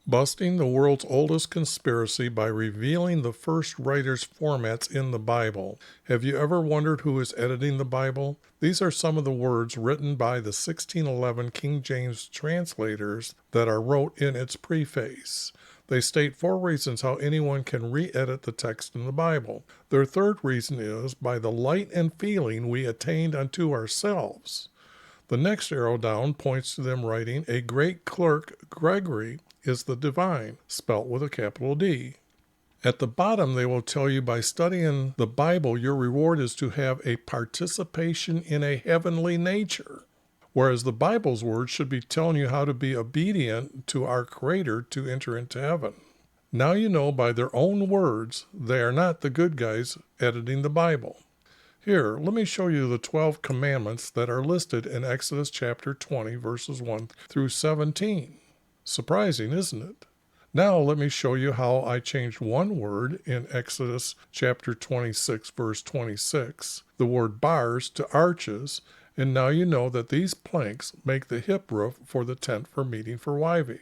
Busting the world's oldest conspiracy by revealing the first writers' formats in the Bible. Have you ever wondered who is editing the Bible? These are some of the words written by the 1611 King James translators that are wrote in its preface. They state 4 reasons how anyone can re-edit the text in the Bible. Their third reason is by the light and feeling we attained unto ourselves. The next arrow down points to them writing, a great clerk, Gregory, is the divine, spelt with a capital D. At the bottom, they will tell you by studying the Bible, your reward is to have a participation in a heavenly nature. Whereas the Bible's words should be telling you how to be obedient to our Creator to enter into heaven. Now you know by their own words, they are not the good guys editing the Bible. Here, let me show you the 12 commandments that are listed in Exodus chapter 20, verses 1 through 17. Surprising, isn't it? Now let me show you how I changed one word in Exodus chapter 26, verse 26, the word bars to arches, and now you know that these planks make the hip roof for the tent for meeting for Yv.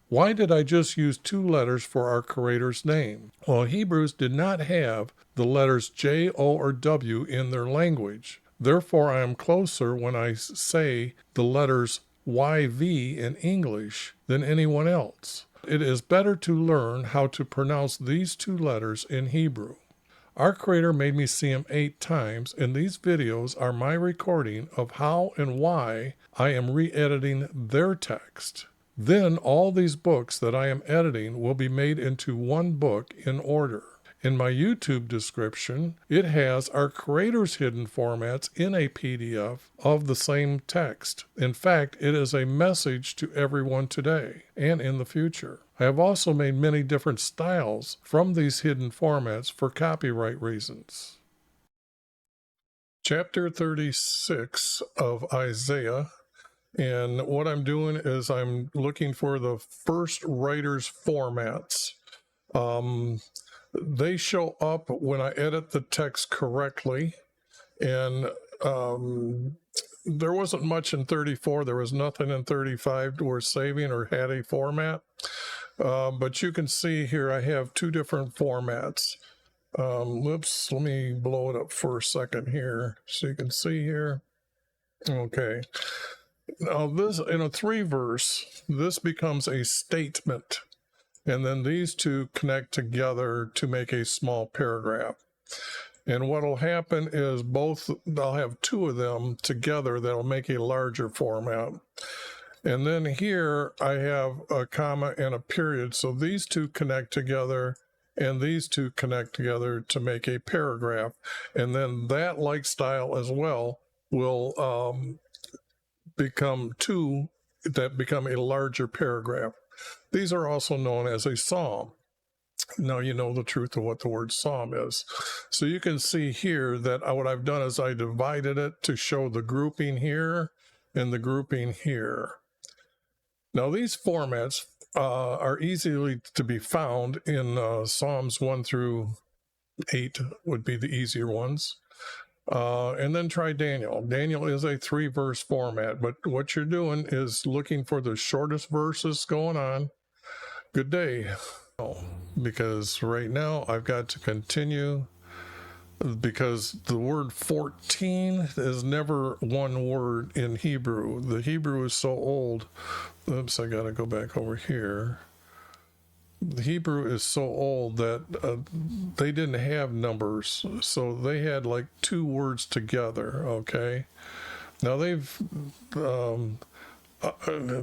Why did I just use 2 letters for our Creator's name? Well, Hebrews did not have the letters J, O, or W in their language. Therefore, I am closer when I say the letters YV in English than anyone else. It is better to learn how to pronounce these 2 letters in Hebrew. Our Creator made me see Him 8 times, and these videos are my recording of how and why I am re-editing their text. Then all these books that I am editing will be made into one book in order. In my YouTube description, it has our Creator's hidden formats in a PDF of the same text. In fact, it is a message to everyone today and in the future. I have also made many different styles from these hidden formats for copyright reasons. Chapter 36 of Isaiah. And what I'm doing is I'm looking for the first writer's formats. They show up when I edit the text correctly, and there wasn't much in 34. There was nothing in 35 worth saving or had a format. But you can see here I have 2 different formats. Whoops, let me blow it up for a second here so you can see here. Okay. Now this, in a 3 verse, this becomes a statement. And then these 2 connect together to make a small paragraph. And what will happen is I'll have 2 of them together that'll make a larger format. And then here I have a comma and a period. So these 2 connect together and these 2 connect together to make a paragraph. And then that like style as well will become 2 that become a larger paragraph. These are also known as a psalm. Now you know the truth of what the word psalm is. So you can see here that what I've done is I divided it to show the grouping here and the grouping here. Now these formats are easily to be found in Psalms 1 through 8 would be the easier ones. And then try Daniel. Daniel is a 3 verse format, but what you're doing is looking for the shortest verses going on. Good day. Because right now I've got to continue because the word 14 is never one word in Hebrew. The Hebrew is so old. Oops, I got to go back over here. The Hebrew is so old that they didn't have numbers, so they had like 2 words together, okay? Now they've,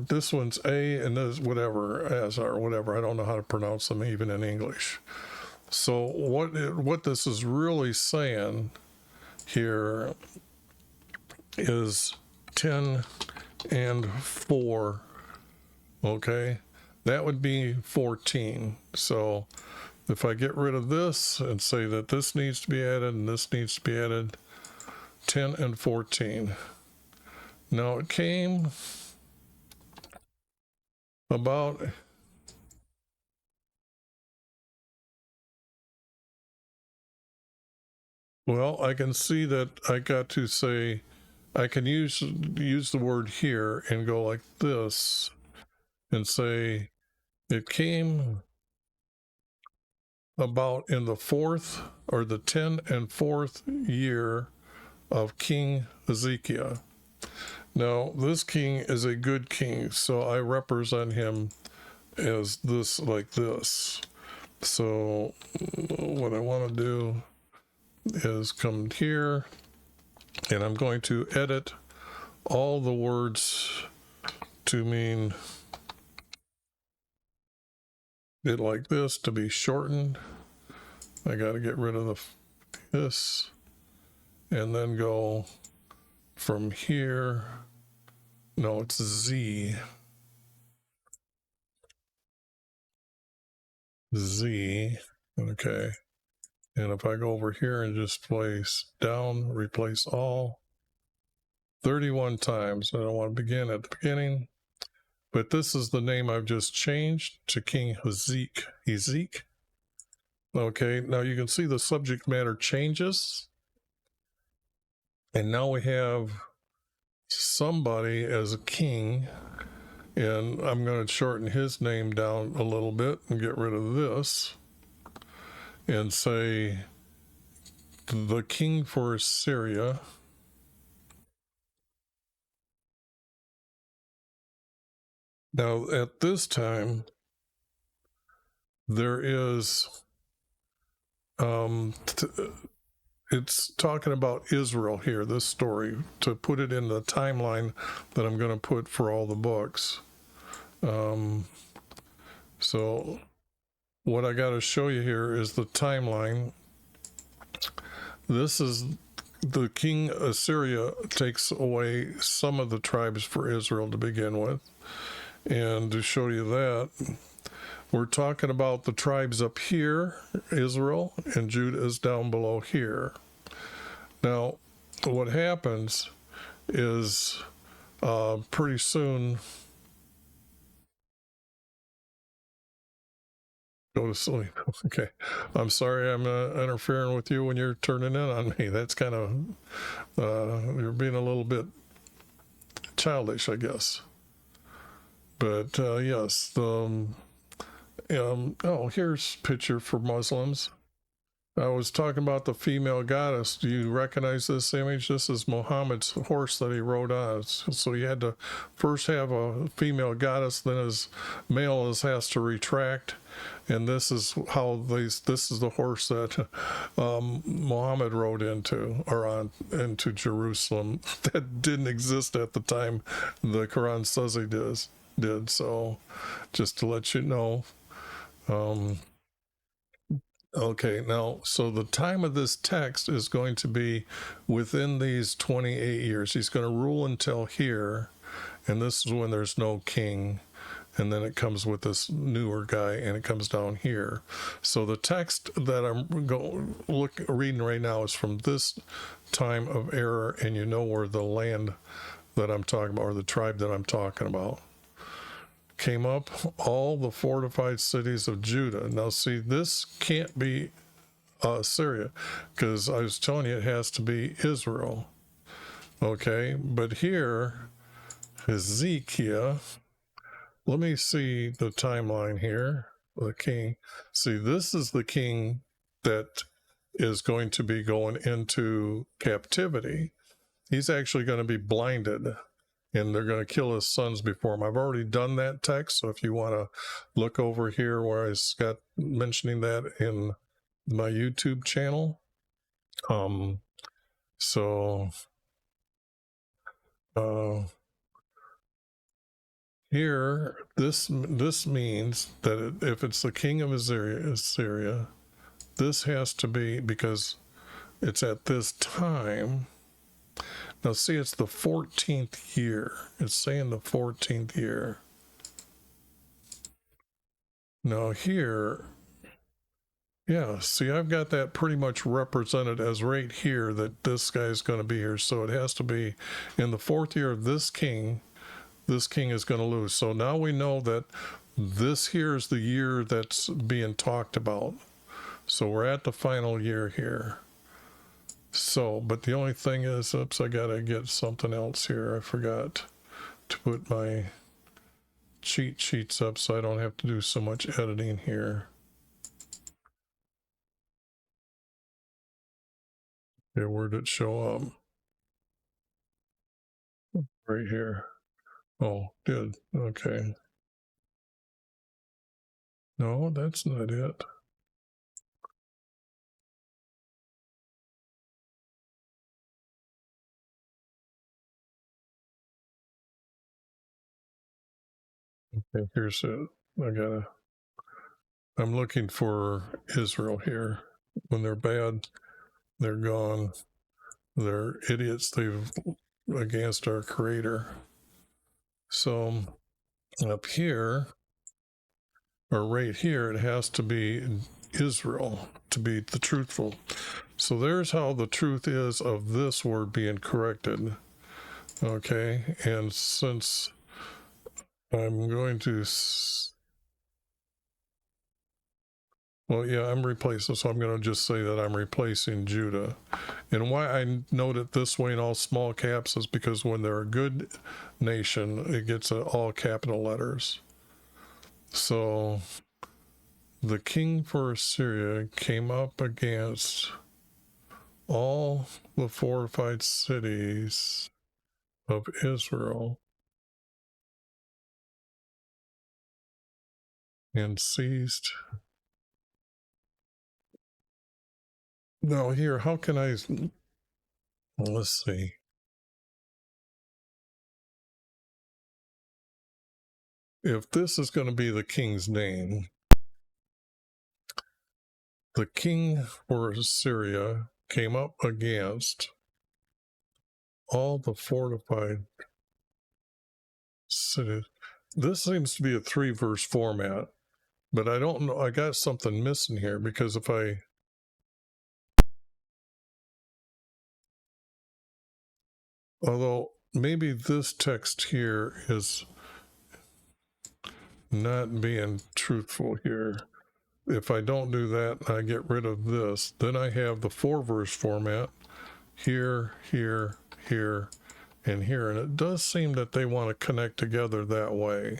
this one's A and this whatever, as or whatever, I don't know how to pronounce them even in English. So what this is really saying here is 10 and 4, okay? That would be 14. So if I get rid of this and say that this needs to be added and this needs to be added, 10 and 14. Now it came about well, I can see that I got to say I can use the word here and go like this and say It came about in the 4th or the 10th and 4th year of King Ezekiel. Now, this king is a good king, so I represent him as this, like this. So what I want to do is come here, and I'm going to edit all the words to mean it like this, to be shortened. I got to get rid of this, and then go from here. No, it's Z. Z. Okay. And if I go over here and just place down, replace all, 31 times. I don't want to begin at the beginning, but this is the name I've just changed to King Ezek. Okay, now you can see the subject matter changes. And now we have somebody as a king, and I'm going to shorten his name down a little bit and get rid of this and say the king for Assyria. Now at this time there is it's talking about Israel here, this story, to put it in the timeline that I'm going to put for all the books. So what I got to show you here is the timeline. This is the king Assyria takes away some of the tribes for Israel to begin with. And to show you that, we're talking about the tribes up here, Israel, and Judah is down below here. Now, what happens is pretty soon, go to sleep. Okay. I'm sorry I'm interfering with you when you're turning in on me. That's kind of, you're being a little bit childish, I guess. But yes, here's a picture for Muslims. I was talking about the female goddess. Do you recognize this image? This is Muhammad's horse that he rode on. So he had to first have a female goddess, then his male has to retract. And this is how this is the horse that Muhammad rode into Jerusalem. That didn't exist at the time the Quran says he did. So just to let you know. Okay, now, so the time of this text is going to be within these 28 years. He's going to rule until here, and this is when there's no king, and then it comes with this newer guy, and it comes down here. So the text that I'm reading right now is from this time of error, and you know where the land that I'm talking about, or the tribe that I'm talking about, came up, all the fortified cities of Judah. Now see, this can't be Syria, because I was telling you it has to be Israel. Okay, but here, Ezekiel, let me see the timeline here, the king. See, this is the king that is going to be going into captivity. He's actually going to be blinded, and they're going to kill his sons before him. I've already done that text, so if you want to look over here where I got mentioning that in my YouTube channel. Here, this means that if it's the king of Assyria, this has to be, because it's at this time. Now see, it's the 14th year. It's saying the 14th year. Now here, yeah, see, I've got that pretty much represented as right here, that this guy's going to be here. So it has to be in the 4th year of this king is going to lose. So now we know that this here is the year that's being talked about. So we're at the final year here. So, but the only thing is, oops, I got to get something else here. I forgot to put my cheat sheets up so I don't have to do so much editing here. Okay, where did it show up? Right here. Oh, did. Okay. No, that's not it. Okay, here's it. I'm looking for Israel here. When they're bad, they're gone. They're idiots. They've against our creator. So up here, or right here, it has to be Israel to be the truthful. So there's how the truth is of this word being corrected. Okay, and since I'm going to, well, yeah, I'm replacing, so I'm going to just say that I'm replacing Judah. And why I note it this way in all small caps is because when they're a good nation, it gets all capital letters. So the king for Assyria came up against all the fortified cities of Israel and seized. Now here, how can I, let's see. If this is going to be the king's name, the king for Assyria came up against all the fortified cities. This seems to be a 3-verse format, but I don't know. I got something missing here because if I, although maybe this text here is not being truthful here. If I don't do that, I get rid of this, then I have the 4-verse format here, here, here, and here. And it does seem that they want to connect together that way.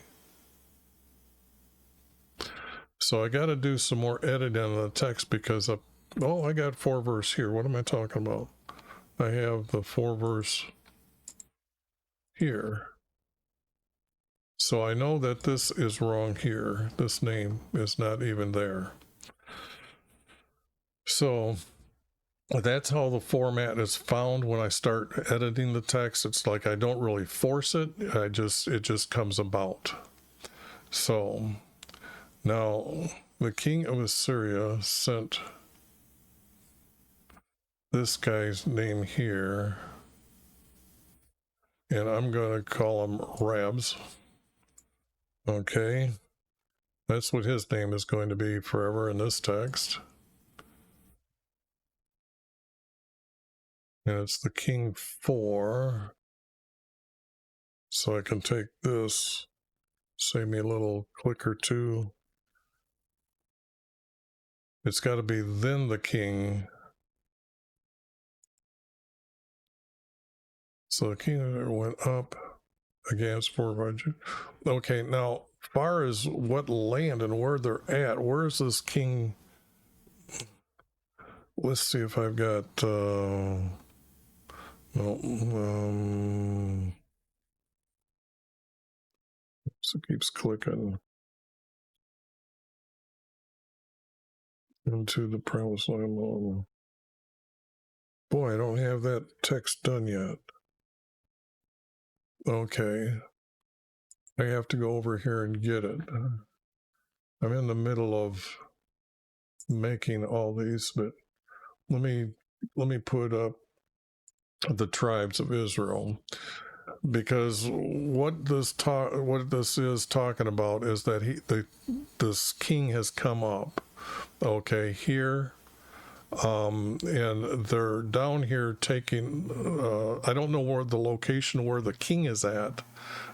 So I got to do some more editing on the text because I got 4-verse here. What am I talking about? I have the 4-verse here. So I know that this is wrong here. This name is not even there. So that's how the format is found when I start editing the text. It's like I don't really force it. It just comes about. So now the king of Assyria sent this guy's name here, and I'm going to call him Rabs. Okay, that's what his name is going to be forever in this text. And it's the king 4. So I can take this, save me a little click or two. It's got to be then the king. So the king went up against 400. Okay, now far as what land and where they're at, where is this king? Let's see if I've got so it keeps clicking into the promised land. Boy, I don't have that text done yet. Okay, I have to go over here and get it. I'm in the middle of making all these, but let me put up the tribes of Israel, because what this is talking about is that this king has come up, okay, here, and they're down here taking, I don't know where the location where the king is at,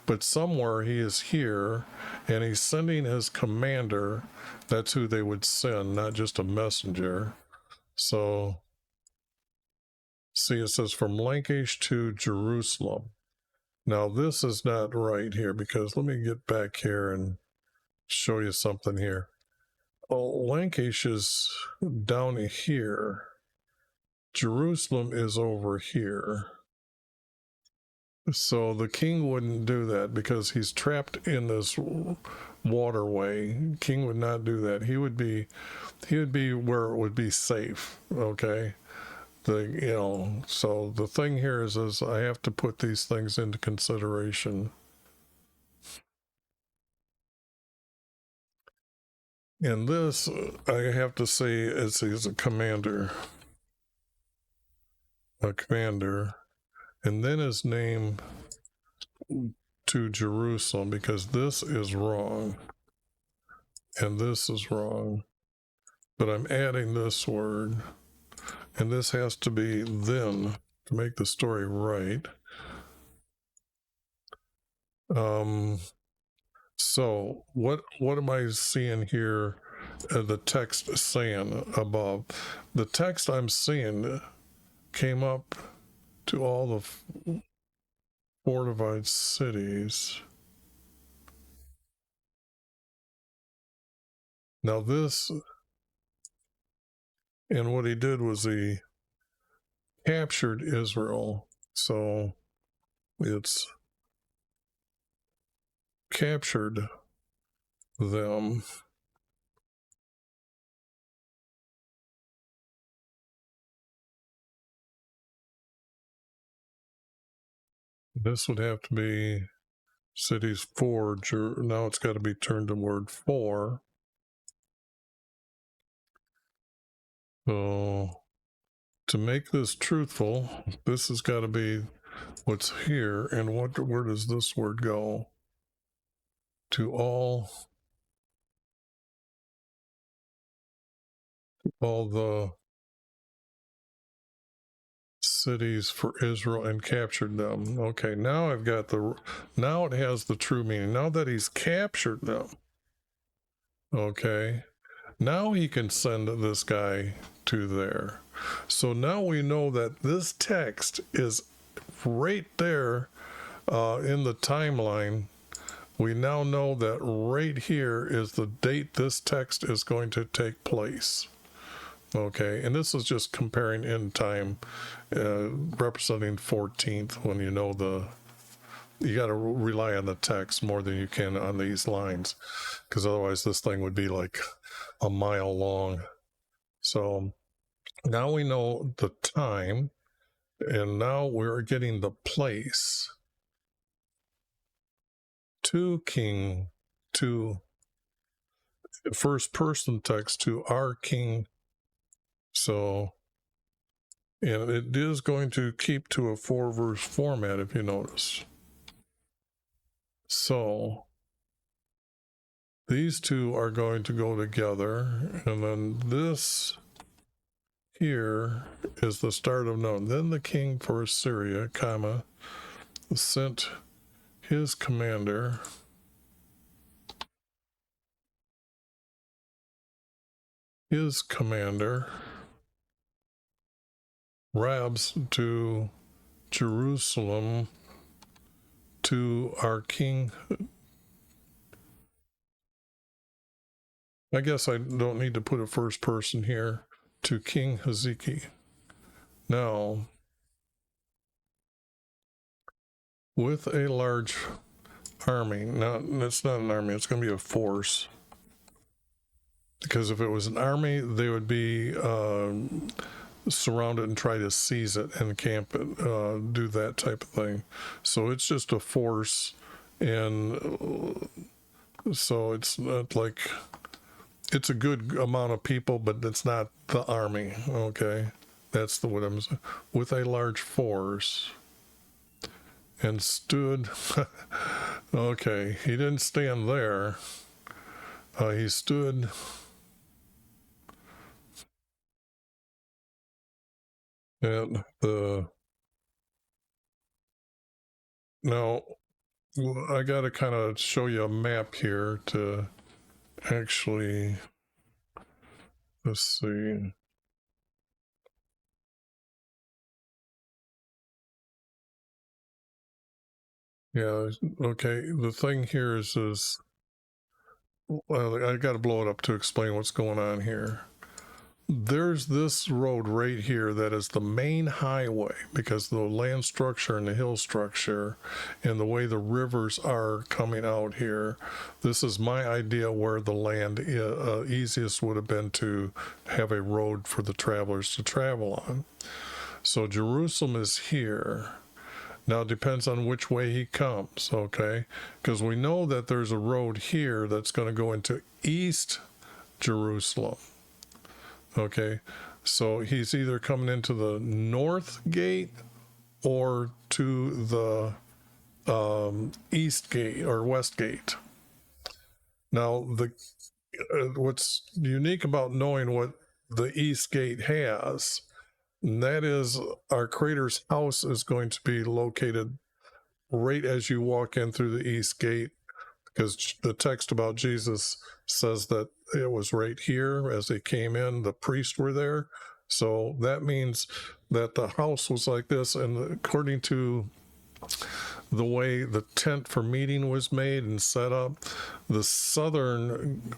but somewhere he is here, and he's sending his commander. That's who they would send, not just a messenger. So see, it says from Lachish to Jerusalem. Now this is not right here, because let me get back here and show you something here. Oh, Lancashire is down here. Jerusalem is over here. So the king wouldn't do that because he's trapped in this waterway. King would not do that. He would be where it would be safe. Okay. So the thing here is I have to put these things into consideration. And this, I have to say, is a commander. And then his name to Jerusalem, because this is wrong and this is wrong, but I'm adding this word, and this has to be then to make the story right. So what am I seeing here? The text saying above, the text I'm seeing came up to all the fortified cities. Now this, and what he did was he captured Israel. So it's captured them. This would have to be cities 4. Now it's got to be turned to word 4. So to make this truthful, this has got to be what's here. And where does this word go? To all the cities for Israel and captured them. Okay, now I've got now it has the true meaning. Now that he's captured them, okay, now he can send this guy to there. So now we know that this text is right there in the timeline. We now know that right here is the date this text is going to take place. Okay, and this is just comparing in time, representing 14th, when you know you got to rely on the text more than you can on these lines, because otherwise this thing would be like a mile long. So now we know the time, and now we're getting the place. To king, to first person text, to our king. So, and it is going to keep to a 4-verse format, if you notice. So these two are going to go together, and then this here is the start of known. Then the king for Assyria, sent his commander, Rabs, to Jerusalem, to our king. I guess I don't need to put a first person here. To King Hezekiah. Now, with a large army. Now, it's not an army, it's going to be a force. Because if it was an army, they would be surround it and try to seize it and camp it, do that type of thing. So it's just a force, and so it's not like, it's a good amount of people, but it's not the army. Okay, that's what I'm saying. With a large force, and stood. Okay, he didn't stand there. He stood. And now I got to kind of show you a map here to actually, let's see. Yeah, okay. The thing here is well, I got to blow it up to explain what's going on here. There's this road right here that is the main highway because the land structure and the hill structure and the way the rivers are coming out here. This is my idea where the land easiest would have been to have a road for the travelers to travel on. So Jerusalem is here. Now it depends on which way he comes, okay? Because we know that there's a road here that's going to go into East Jerusalem. Okay, so he's either coming into the north gate or to the east gate or west gate. Now, what's unique about knowing what the east gate has, and that is our Creator's house is going to be located right as you walk in through the east gate, because the text about Jesus says that it was right here as they came in, the priests were there. So that means that the house was like this, and according to the way the tent for meeting was made and set up, the southern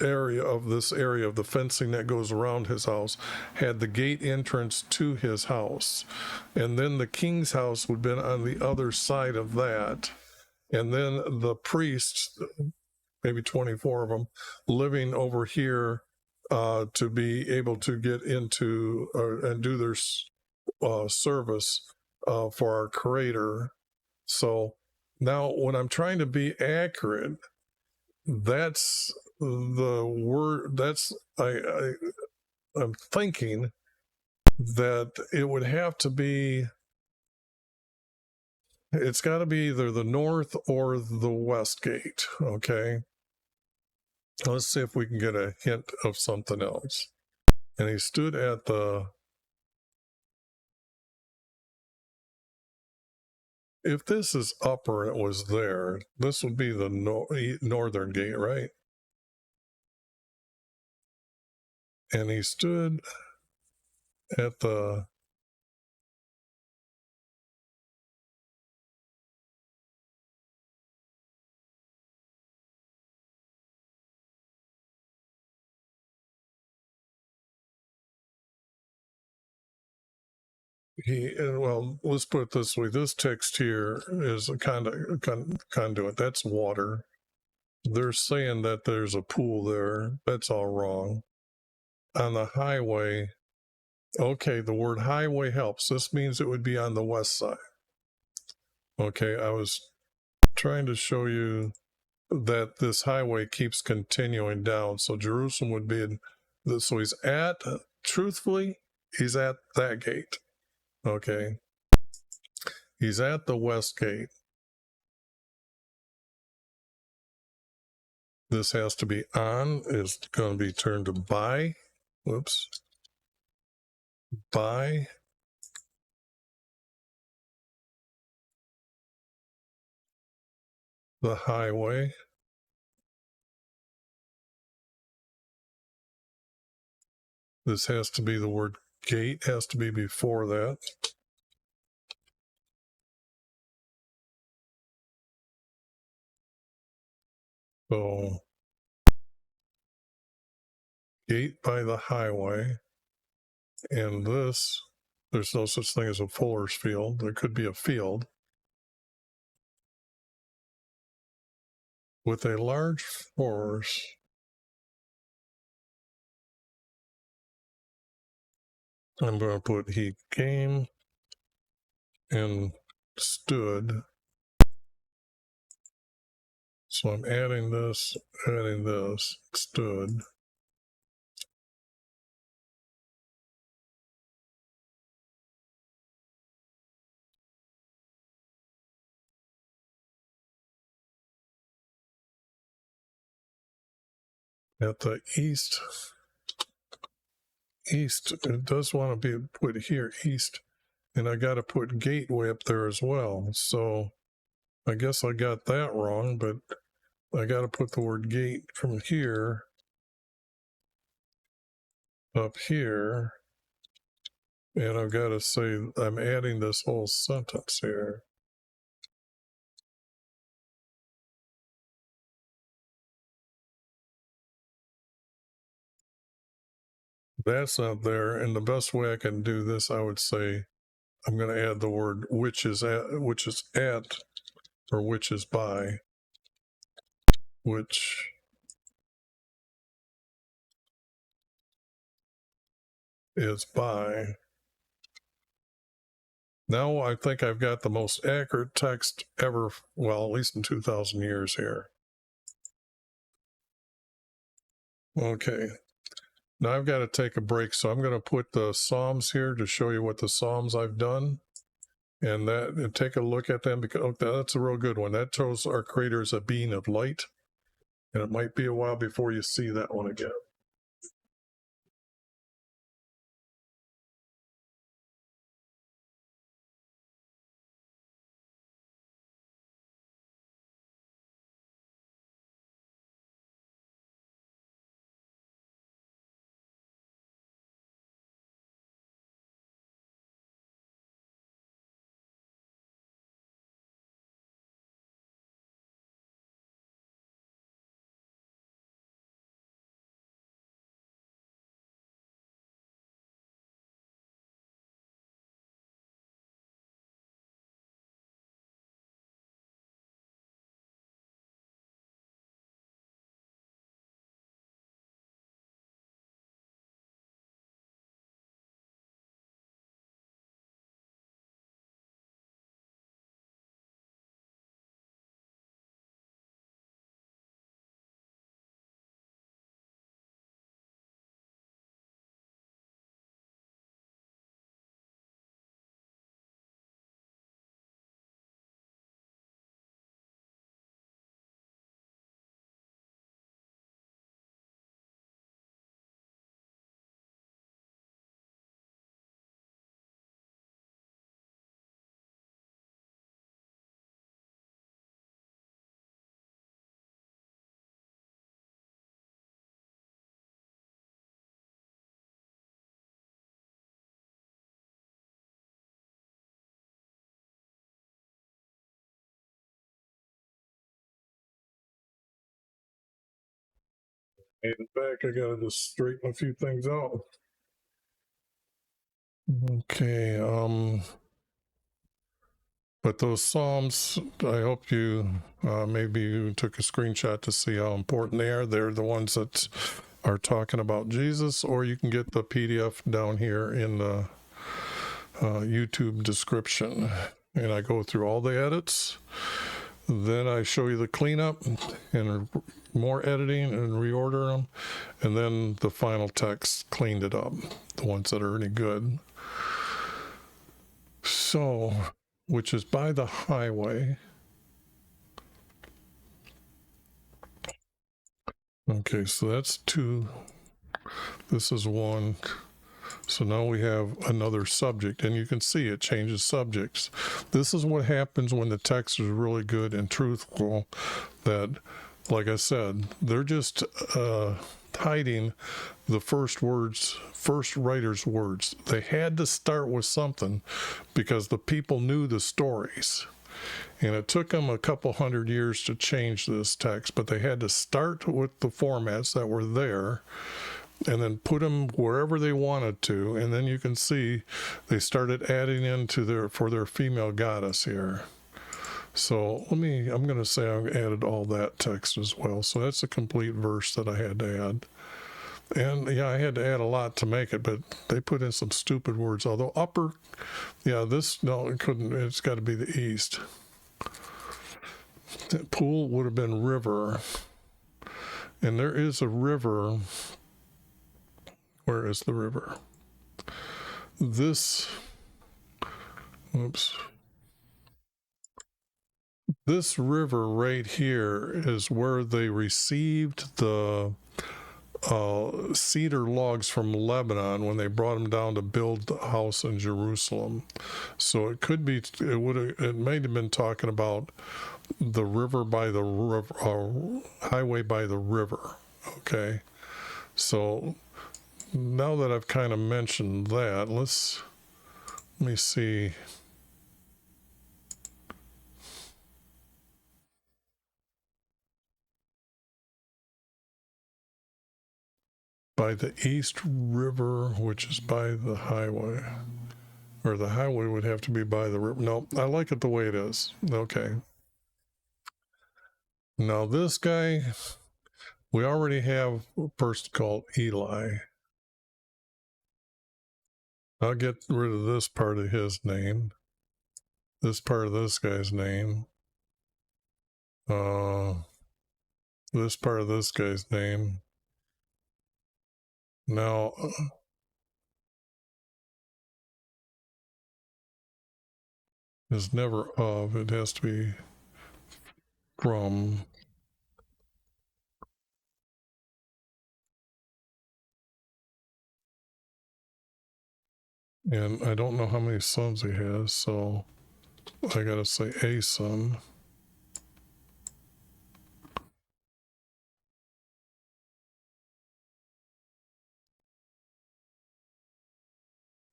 area of the fencing that goes around his house had the gate entrance to his house, and then the king's house would have been on the other side of that, and then the priests, maybe 24 of them, living over here to be able to get into and do their service for our Creator. So now, when I'm trying to be accurate, that's the word. I'm thinking that it would have to be. It's got to be either the north or the west gate. Okay. Let's see if we can get a hint of something else. And he stood at the. If this is upper, it was there. This would be the northern gate, right? And he stood at the. Well, let's put it this way. This text here is a conduit. That's water. They're saying that there's a pool there. That's all wrong. On the highway, okay, the word highway helps. This means it would be on the west side. Okay, I was trying to show you that this highway keeps continuing down. So Jerusalem would be in, so truthfully, he's at that gate. Okay. He's at the west gate. This has to be on, is going to be turned to by. Whoops. By the highway. This has to be the word gate, has to be before that. So, gate by the highway. And this, there's no such thing as a fuller's field. There could be a field with a large force. I'm going to put he came and stood. So I'm adding this, stood. At the east, it does want to be put here, east. And I got to put gateway up there as well. So I guess I got that wrong, but I got to put the word gate from here up here. And I've got to say, I'm adding this whole sentence here. That's not there. And the best way I can do this, I would say, I'm going to add the word which is at, or which is by, which is by. Now I think I've got the most accurate text ever, well, at least in 2,000 years here. Okay. Now I've got to take a break, so I'm going to put the Psalms here to show you what the Psalms I've done. And take a look at them, because that's a real good one. That shows our Creator as a being of light. And it might be a while before you see that one again. And back, I got to just straighten a few things out. Okay. But those Psalms, I hope you maybe you took a screenshot to see how important they are. They're the ones that are talking about Jesus, or you can get the PDF down here in the YouTube description. And I go through all the edits. Then I show you the cleanup and more editing and reorder them. And then the final text cleaned it up, the ones that are any good. So, which is by the highway. Okay, so that's 2. This is 1. So now we have another subject, and you can see it changes subjects. This is what happens when the text is really good and truthful, that, like I said, they're just hiding the first writer's words. They had to start with something because the people knew the stories. And it took them a couple hundred years to change this text, but they had to start with the formats that were there and then put them wherever they wanted to. And then you can see they started adding into for their female goddess here. So I'm going to say I added all that text as well. So that's a complete verse that I had to add. And yeah, I had to add a lot to make it, but they put in some stupid words. Although it couldn't, it's got to be the east. Pool would have been river. And there is a river. Where is the river? This river right here is where they received the cedar logs from Lebanon when they brought them down to build the house in Jerusalem. So it may have been talking about the river by the river, highway by the river. Okay, so now that I've kind of mentioned that, let me see. by the East River, which is by the highway. Or the highway would have to be by the river. No, I like it the way it is. Okay. Now this guy, we already have a person called Eli. I'll get rid of this part of his name. This part of this guy's name. This part of this guy's name. Now, is never of. It has to be from. And I don't know how many sons he has, so I gotta say a son.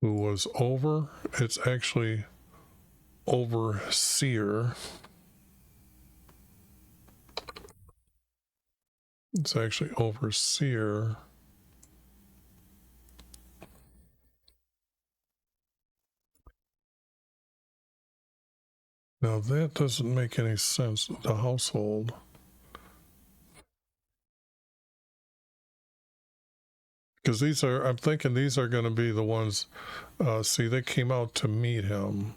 Who was over. It's actually overseer. It's actually overseer. Now that doesn't make any sense. The household. Because these are, I'm thinking these are going to be the ones, see, they came out to meet him.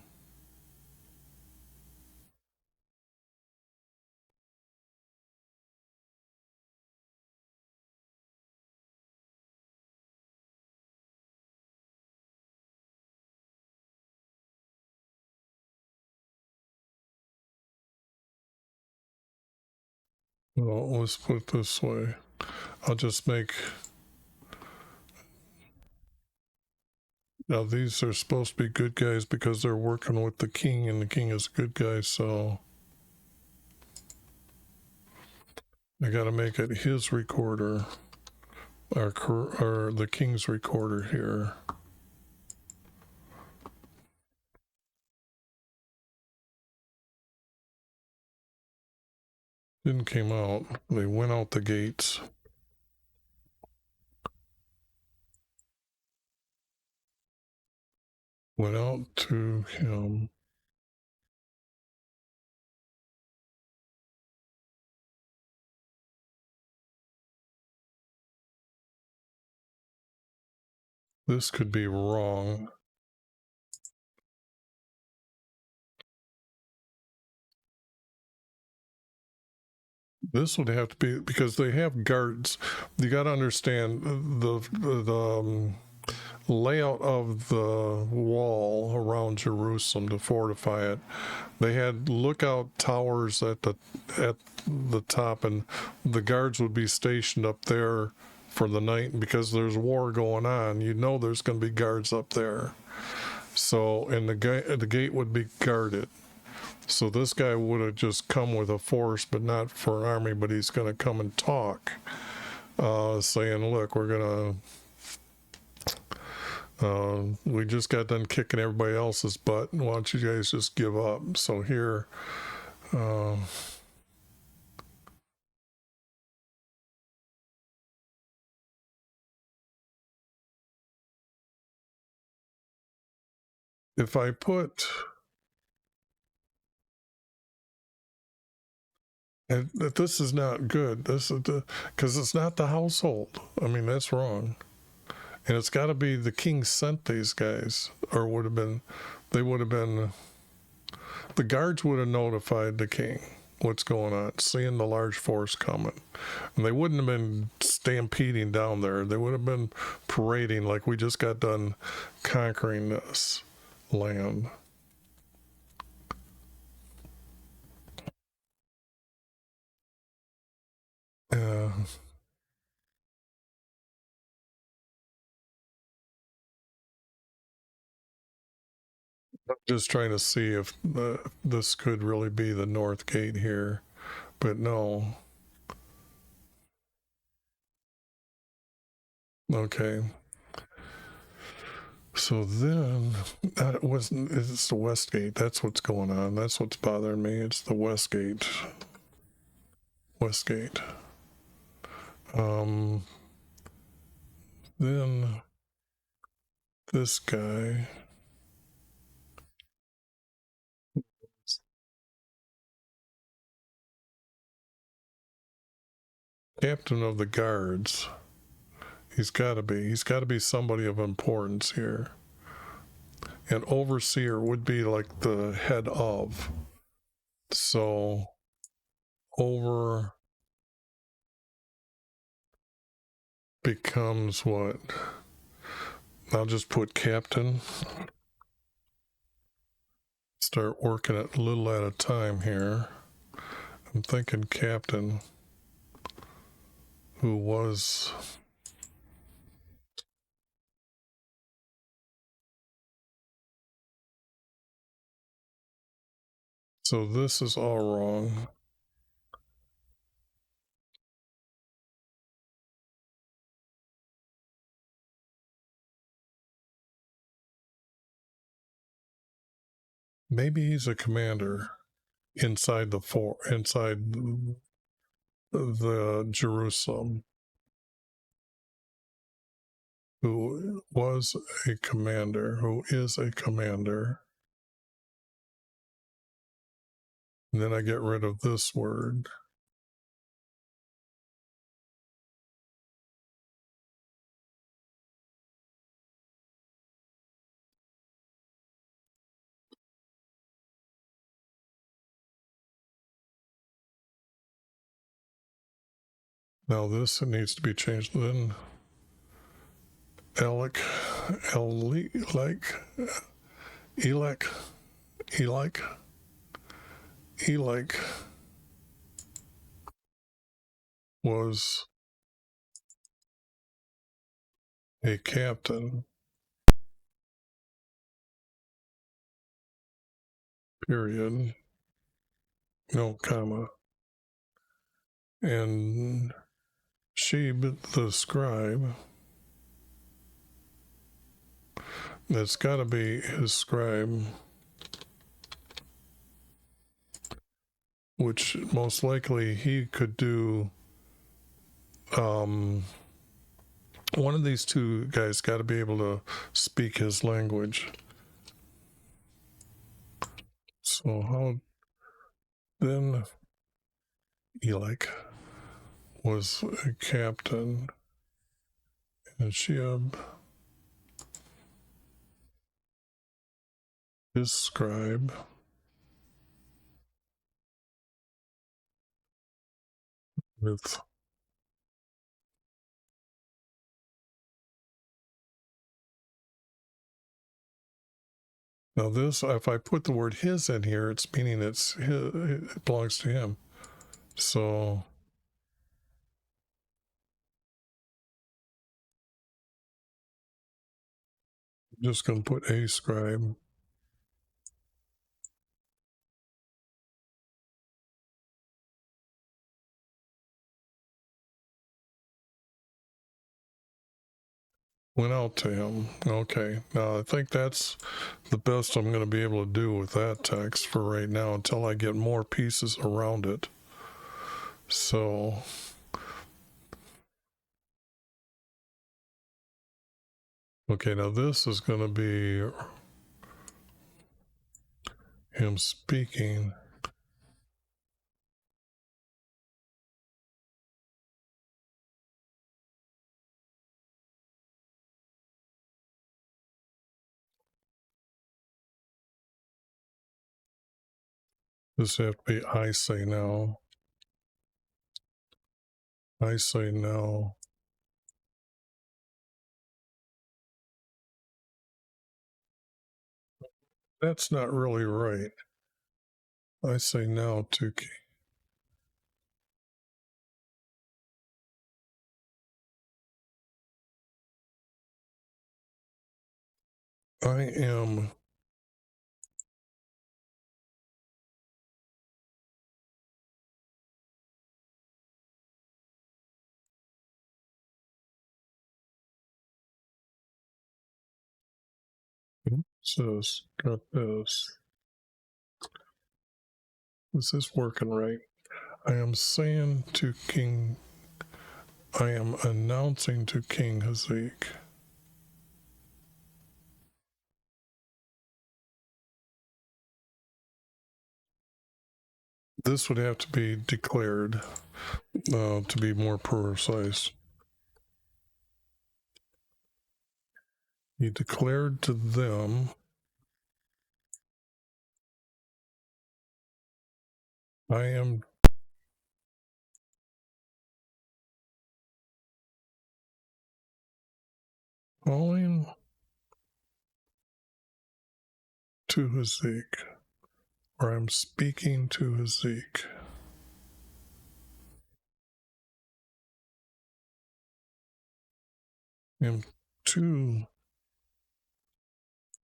Well, let's put it this way. I'll just make, now these are supposed to be good guys because they're working with the king, and the king is a good guy, so I got to make it his recorder, or the king's recorder here. Didn't came out. They went out the gates. Went out to him. This could be wrong. This would have to be, because they have guards. You got to understand the layout of the wall around Jerusalem to fortify it. They had lookout towers at the top, and the guards would be stationed up there for the night. Because there's war going on, you know there's going to be guards up there. So, and the gate would be guarded. So this guy would have just come with a force, but not for an army, but he's going to come and talk, saying, look, we're going to, we just got done kicking everybody else's butt, and why don't you guys just give up? So here, if I put, and this is not good. This is because it's not the household. I mean, that's wrong. And it's got to be the king sent these guys, or would have been, they would have been, the guards would have notified the king what's going on, seeing the large force coming. And they wouldn't have been stampeding down there. They would have been parading like we just got done conquering this land. I'm just trying to see if this could really be the north gate here, but no. Okay. So then it's the west gate. That's what's going on. That's what's bothering me. It's the west gate. West gate. Then this guy, captain of the guards. He's got to be somebody of importance here. An overseer would be like the head of. So over becomes what? I'll just put captain. Start working it a little at a time here. I'm thinking captain, who was so this is all wrong. Maybe he's a commander inside the Jerusalem, who was a commander, who is a commander. And then I get rid of this word. Now this needs to be changed. Then Elek was a captain, period, no comma. And Sheeb, the scribe, that's got to be his scribe, which most likely he could do. One of these two guys got to be able to speak his language. So how then Elek was a captain, and Sheeb, his scribe, with now this, if I put the word his in here, it's meaning it belongs to him. So I'm just going to put a scribe. Went out to him. Okay. Now I think that's the best I'm going to be able to do with that text for right now until I get more pieces around it. So okay, now this is going to be him speaking. This have to be I say now. I say now. That's not really right. I say now, Tuki. I am says got this. Is this working right? I am saying to King I am announcing to King Hezekiah. This would have to be declared to be more precise. He declared to them, I am calling to Hezekiah, or I'm speaking to Hezekiah. And to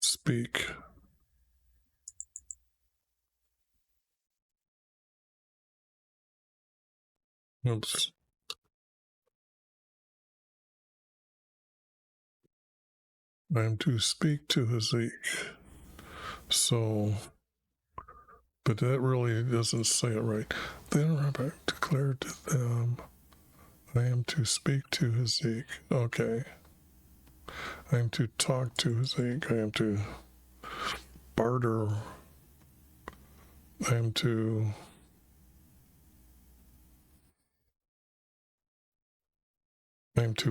speak. Oops. I am to speak to Hezekiah. So, but that really doesn't say it right. Then Rabbi declared to them, I am to speak to Hezekiah. Okay. I am to talk to Hezekiah. I am to barter. I am to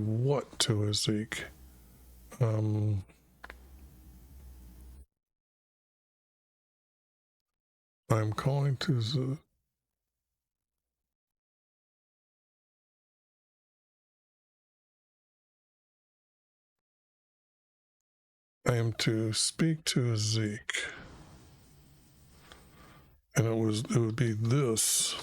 what to Hezekiah? I'm calling to I am to speak to Hezekiah. And it would be this.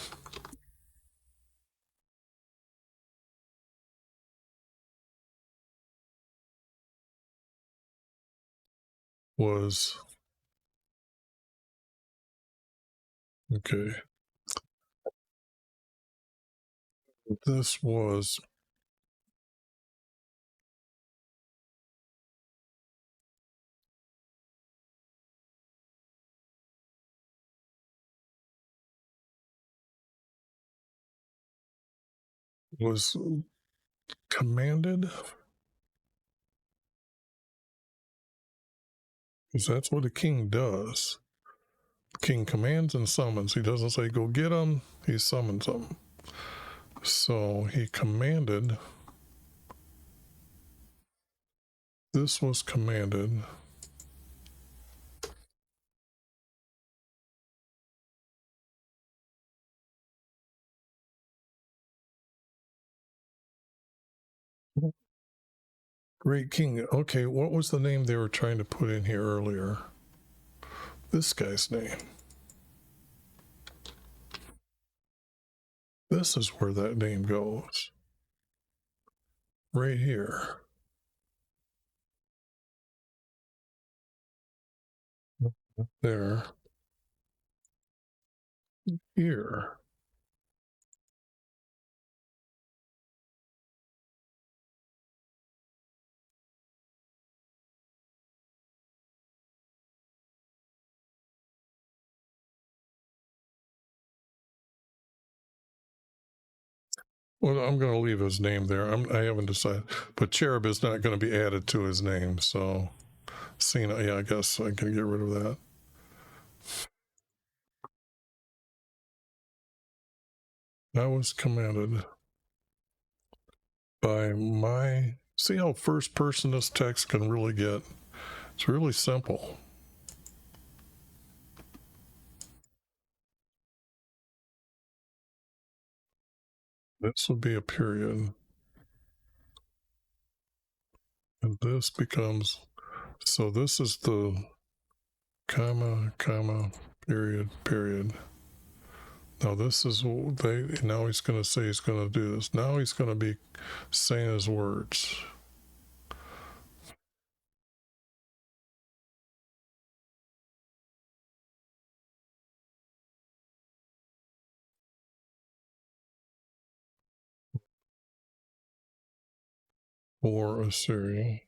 Was okay. This was commanded, because that's what a king does. The king commands and summons. He doesn't say go get them. He summons them. So he commanded. This was commanded. Great king. Okay, what was the name they were trying to put in here earlier? This guy's name. This is where that name goes. Right here. There. Here. Well, I'm going to leave his name there. I haven't decided. But cherub is not going to be added to his name. So, Cena, yeah, I guess I can get rid of that. I was commanded by my. See how first person this text can really get? It's really simple. This would be a period. And this becomes. So this is the comma, comma, period, period. Now this is now he's going to say he's going to do this. Now he's going to be saying his words. For Assyria.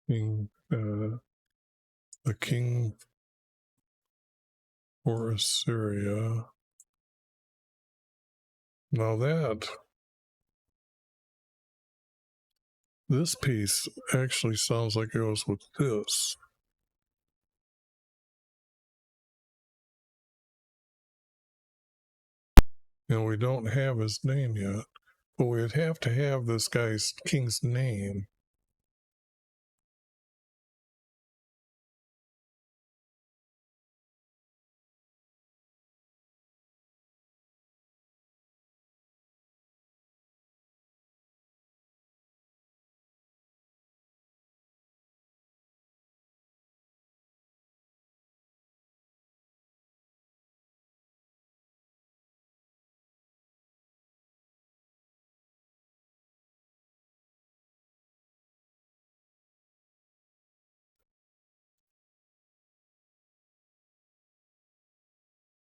King, the king for Assyria. Now this piece actually sounds like it goes with this. And we don't have his name yet, but we'd have to have this king's name.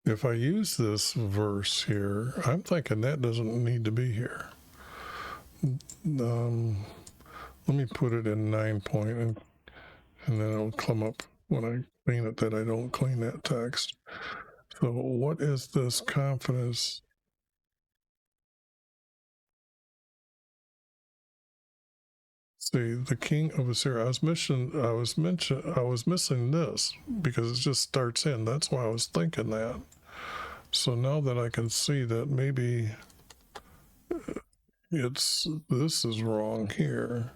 If I use this verse here, I'm thinking that doesn't need to be here. Let me put it in 9 point, and then it'll come up when I clean it that I don't clean that text. So what is this confidence? See, the king of Assyria. I was missing this because it just starts in. That's why I was thinking that. So now that I can see that maybe this is wrong here.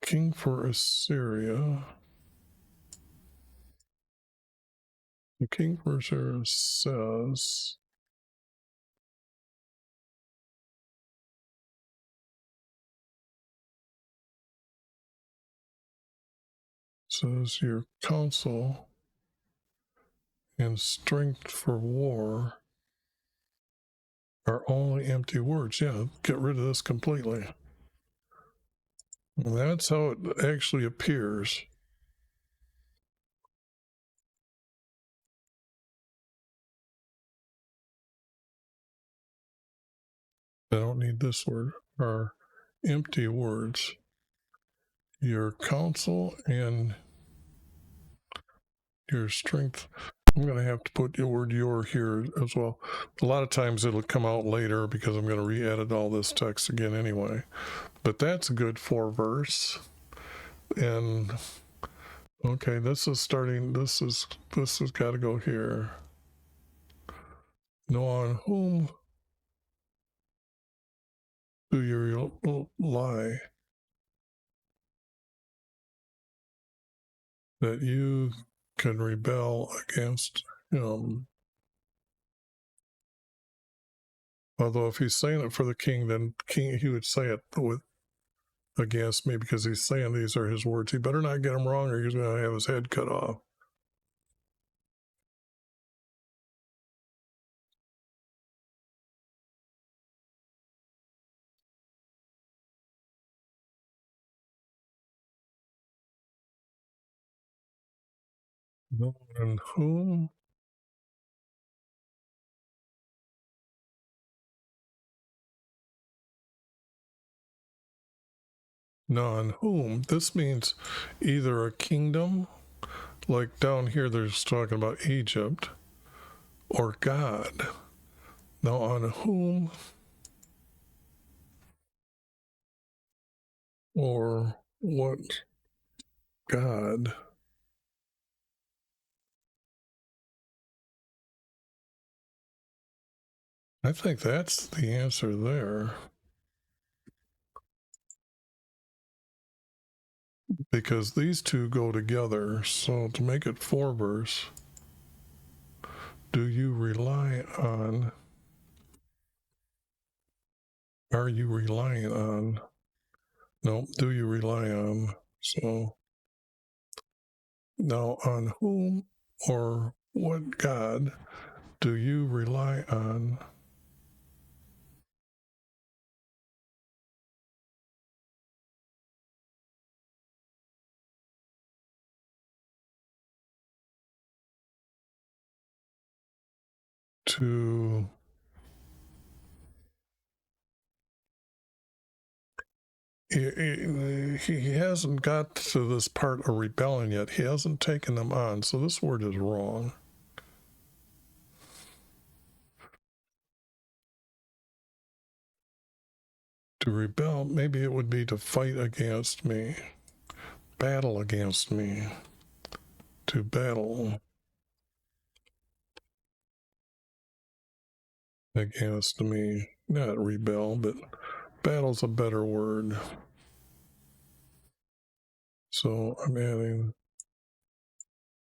King for Assyria. The king for Assyria says your counsel and strength for war are only empty words. Yeah, get rid of this completely. And that's how it actually appears. I don't need this word. Are empty words. Your counsel and your strength. I'm going to have to put the word your here as well. A lot of times it'll come out later because I'm going to re-edit all this text again anyway. But that's a good 4 verse. And okay, this has got to go here. Know on whom do you rely? That you can rebel against him. Although if he's saying it for the king, then he would say it with against me because he's saying these are his words. He better not get them wrong or he's going to have his head cut off. No, on whom? No, on whom? This means either a kingdom, like down here there's talking about Egypt, or God. Now, on whom or what God? I think that's the answer there. Because these two go together. So to make it 4 verse, do you rely on? Are you relying on? No, do you rely on? So now on whom or what God do you rely on? To he hasn't got to this part of rebellion yet. He hasn't taken them on, so this word is wrong. To rebel, maybe it would be to fight against me, battle against me, to battle against me. Not rebel, but battle's a better word. So I'm adding,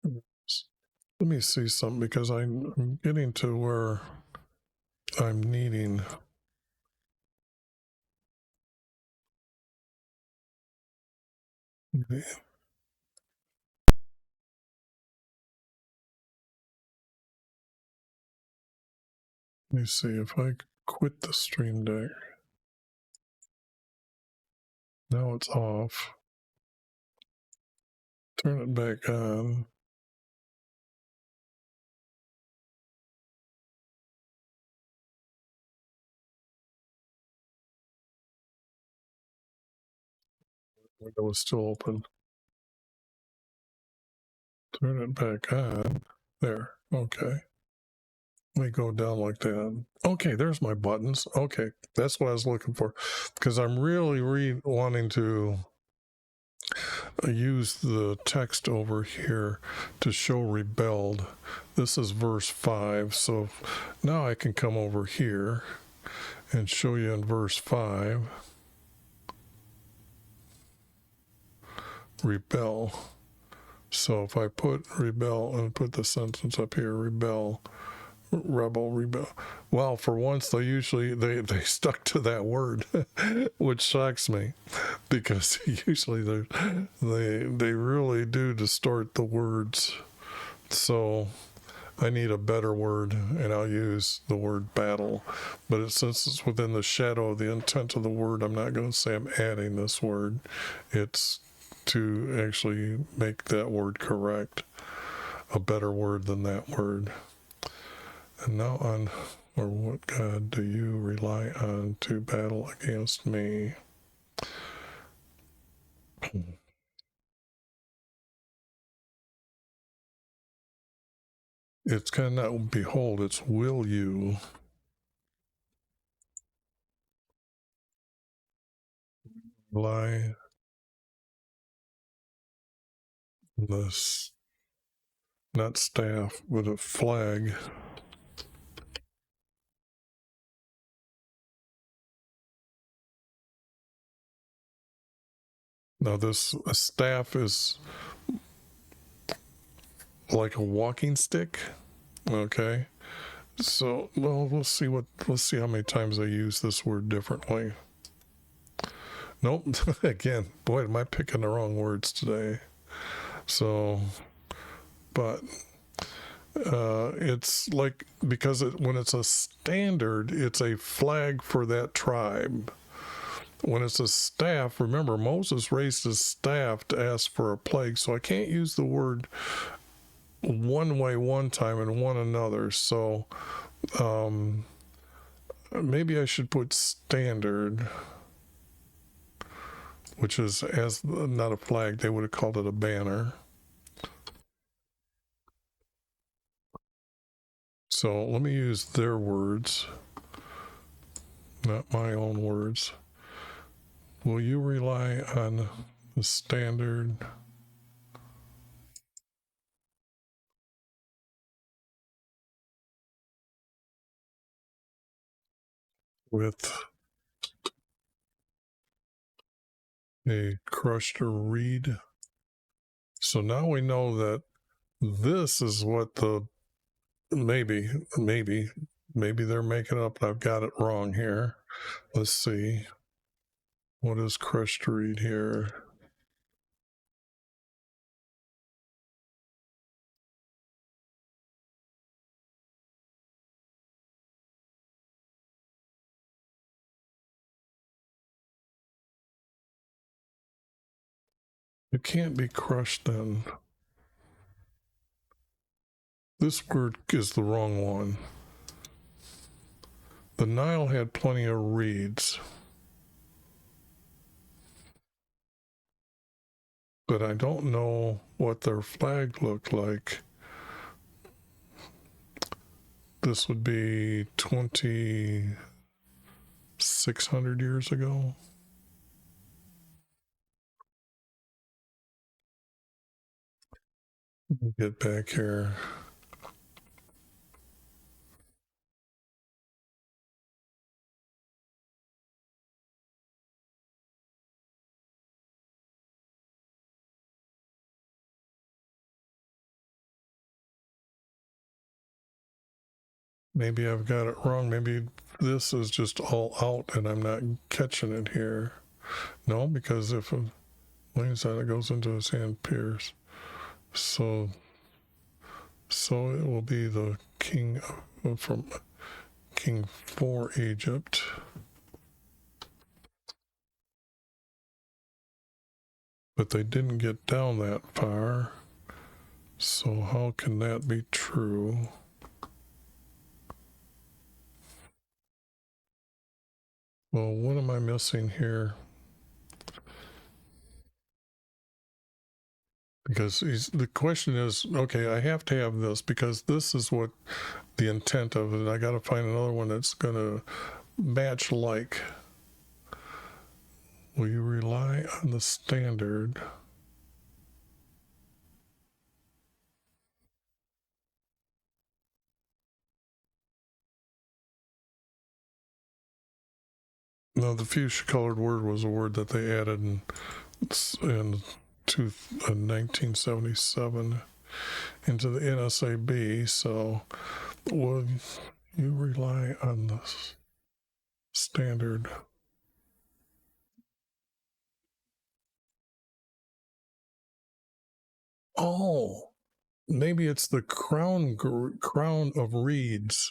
let me see something, because I'm getting to where I'm needing. Let me see if I quit the Stream Deck. Now it's off. Turn it back on. Window is still open. Turn it back on. There. Okay. Let me go down like that. Okay, there's my buttons. Okay, that's what I was looking for, because I'm really wanting to use the text over here to show rebelled. This is verse 5, so now I can come over here and show you in verse 5, rebel. So if I put rebel and put the sentence up here, rebel, rebel. Well, for once they stuck to that word, which shocks me, because usually they really do distort the words. So I need a better word, and I'll use the word battle. But since it's within the shadow of the intent of the word, I'm not going to say I'm adding this word. It's to actually make that word correct, a better word than that word. And now on, or what God do you rely on to battle against me? It's kind of not behold, it's will you. Lie this, not staff, but a flag. Now this staff is like a walking stick. Okay. So well, let's see how many times I use this word differently. Nope. Again, boy, am I picking the wrong words today. So, but it's like, because when it's a standard, it's a flag for that tribe. When it's a staff, remember Moses raised his staff to ask for a plague, so I can't use the word one way one time and one another. So maybe I should put standard, which is as not a flag, they would have called it a banner. So let me use their words, not my own words. Will you rely on the standard with a crushed reed? So now we know that this is what the maybe they're making up. I've got it wrong here. Let's see. What is crushed reed here? It can't be crushed then. This word is the wrong one. The Nile had plenty of reeds. but I don't know what their flag looked like. This would be 2,600 years ago. Get back here. Maybe I've got it wrong. Maybe this is just all out and I'm not catching it here. No, because if a lane's out, it goes into his hand pierce. So it will be the king from king for Egypt. But they didn't get down that far. So how can that be true? Well, what am I missing here? Because the question is, okay, I have to have this because this is what the intent of it. I got to find another one that's going to match like. Will you rely on the standard? No, the fuchsia colored word was a word that they added in 1977 into the NSAB. So will you rely on the standard? Oh, maybe it's the crown of reeds.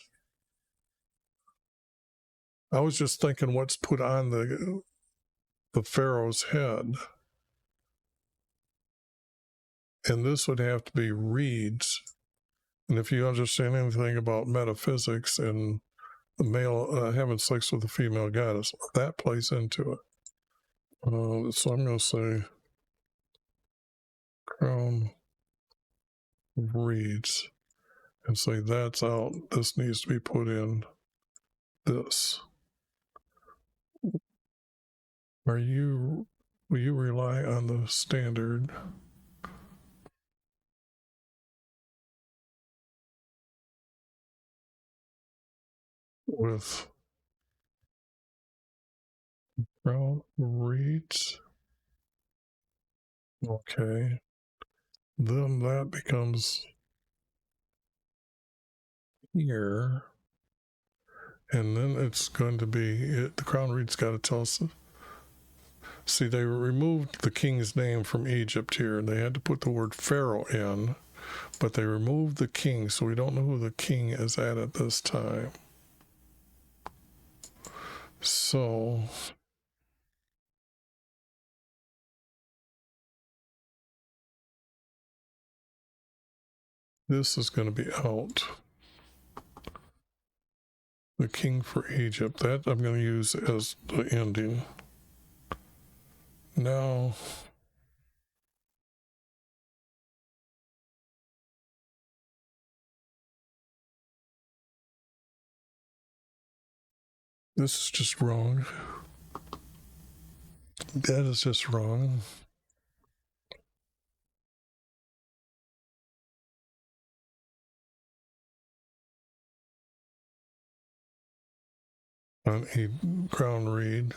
I was just thinking what's put on the pharaoh's head. And this would have to be reeds. And if you understand anything about metaphysics and the male having sex with the female goddess, that plays into it. So I'm going to say crown of reeds and say that's out. This needs to be put in this. Will you rely on the standard? With crown reeds? Okay. Then that becomes here. And then it's going to be, the crown reed's got to tell us. See, they removed the king's name from Egypt here, and they had to put the word Pharaoh in, but they removed the king, so we don't know who the king is at this time. So this is going to be out. The king for Egypt. That I'm going to use as the ending. Now, this is just wrong. That is just wrong. On a crown reed.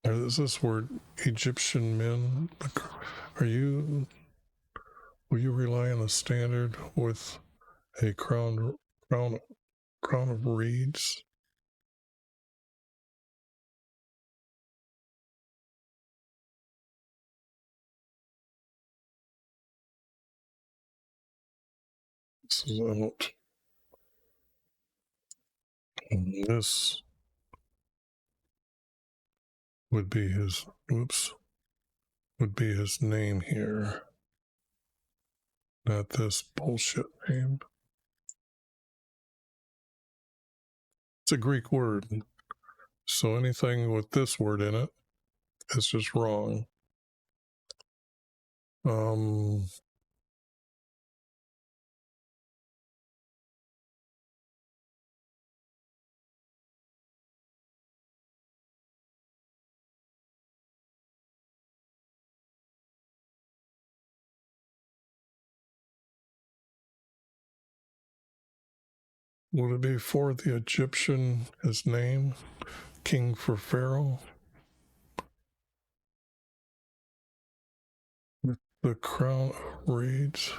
Is this word Egyptian men? Will you rely on the standard with a crown of reeds? This is out. And this would be his name here. Not this bullshit name. It's a Greek word. So anything with this word in it is just wrong. Would it be for the Egyptian, his name, king for Pharaoh? The crown reads.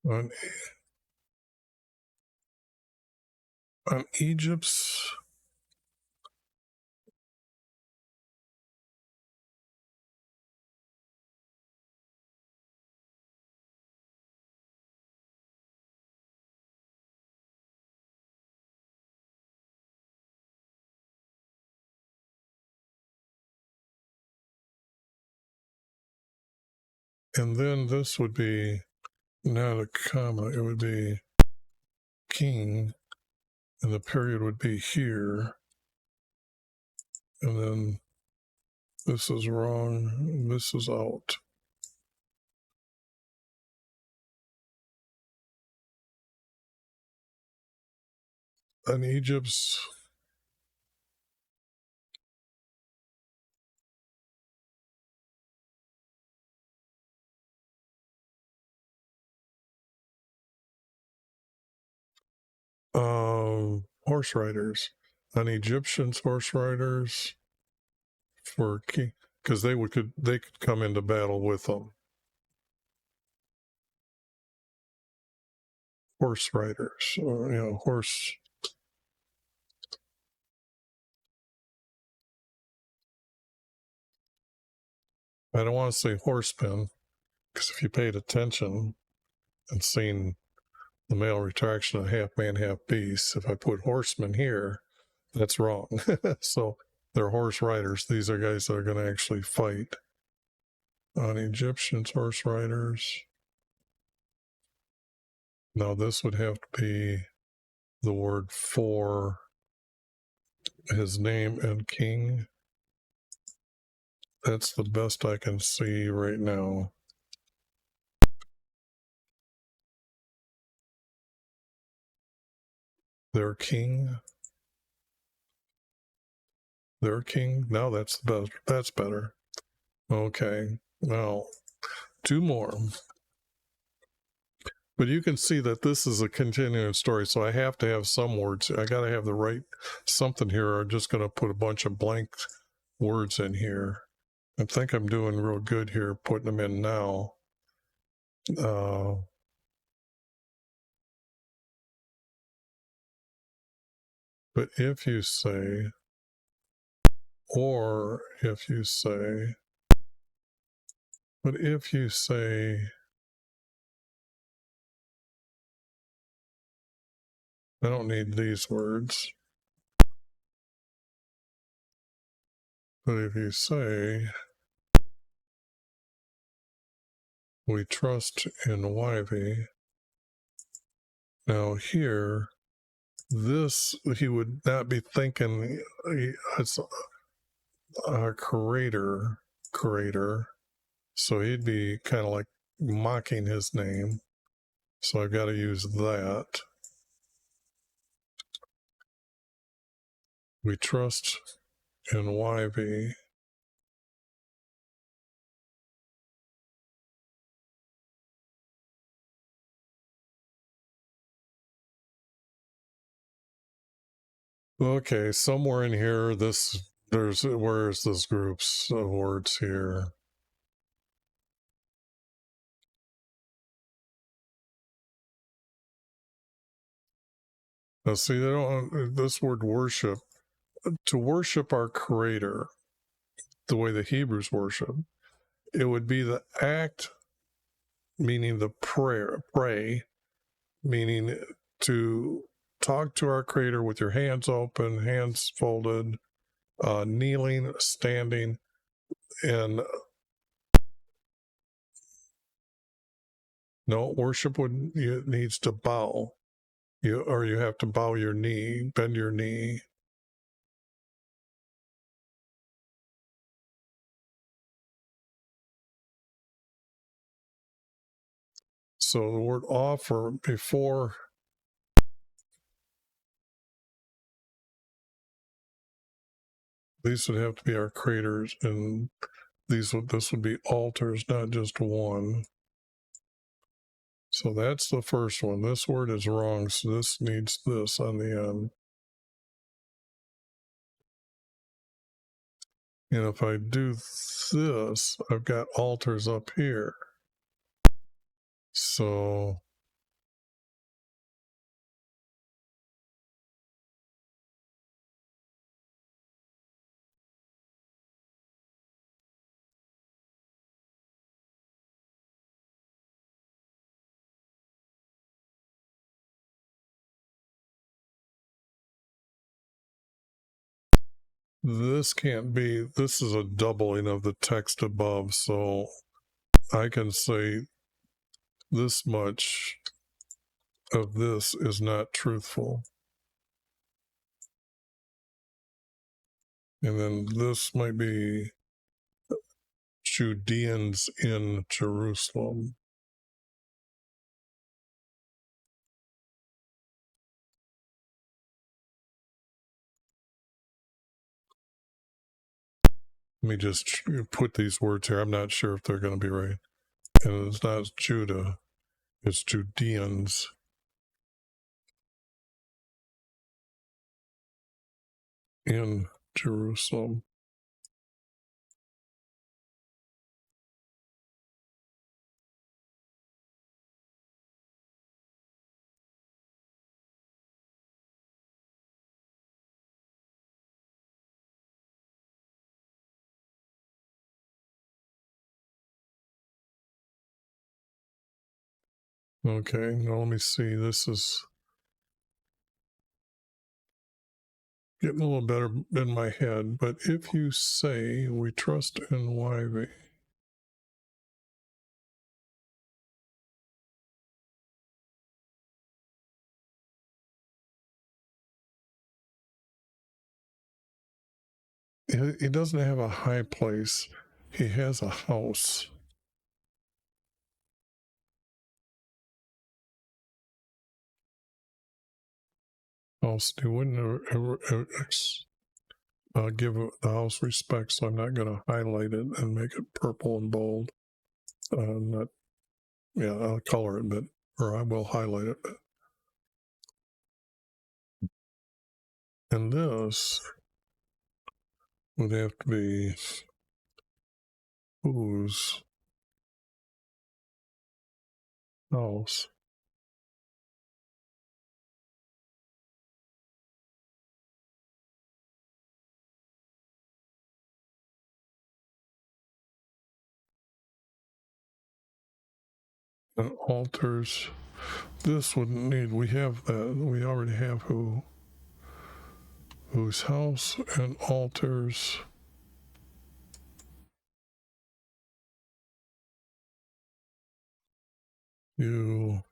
On Egypt's. And then this would be not a comma, it would be king, and the period would be here. And then this is wrong, this is out. On Egypt's. Horse riders. On Egyptians, horse riders for king, because they could come into battle with them. Horse riders, horse. I don't want to say horsemen, because if you paid attention and seen the male retraction of half man, half beast, if I put horsemen here, that's wrong. So they're horse riders. These are guys that are going to actually fight. On Egyptians, horse riders. Now this would have to be the word for his name and king. That's the best I can see right now. Their king. Their king. Now that's the best. That's better. Okay. Now, two more. But you can see that this is a continuing story, so I have to have some words. I got to have the right something here, or I'm just going to put a bunch of blank words in here. I think I'm doing real good here, putting them in now. But if you say, or if you say, but if you say, I don't need these words. But if you say, we trust in YV, now here, this, he would not be thinking it's a creator, so he'd be kind of like mocking his name. So I've got to use that. We trust in YV. Okay, somewhere in here, where's this groups of words here? Now see, they don't, this word worship, to worship our creator, the way the Hebrews worship, it would be the act, meaning the pray, meaning to talk to our Creator with your hands open, hands folded, kneeling, standing, and no, worship needs to bow. You have to bow your knee, bend your knee. So the word offer before, these would have to be our Creators, and this would be altars, not just one. So that's the first one. This word is wrong, so this needs this on the end. And if I do this, I've got altars up here. So this can't be, this is a doubling of the text above, so I can say this much of this is not truthful. And then this might be Judeans in Jerusalem. Let me just put these words here. I'm not sure if they're going to be right. And it's not Judah, it's Judeans. In Jerusalem. Okay, now let me see. This is getting a little better in my head, but if you say we trust in YV, he doesn't have a high place, he has a house. House, he wouldn't ever give the house respect, so I'm not going to highlight it and make it purple and bold. I'll color it, or I will highlight it. And this would have to be whose house? And altars. This wouldn't need. We have that. We already have whose house and altars. You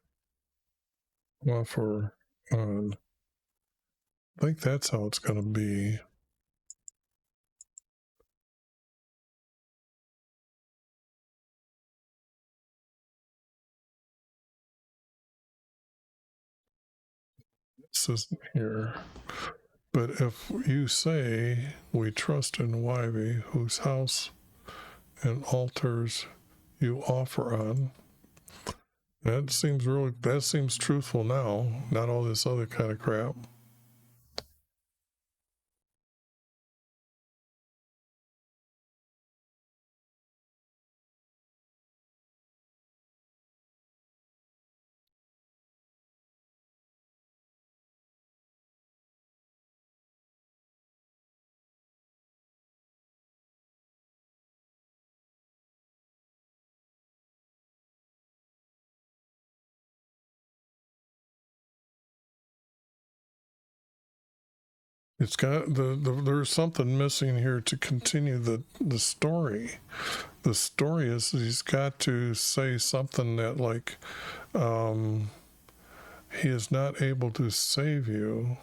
offer on. I think that's how it's going to be. This isn't here. But if you say we trust in YV, whose house and altars you offer on, that seems truthful now, not all this other kind of crap. It's got there's something missing here to continue the story. The story is he's got to say something that like he is not able to save you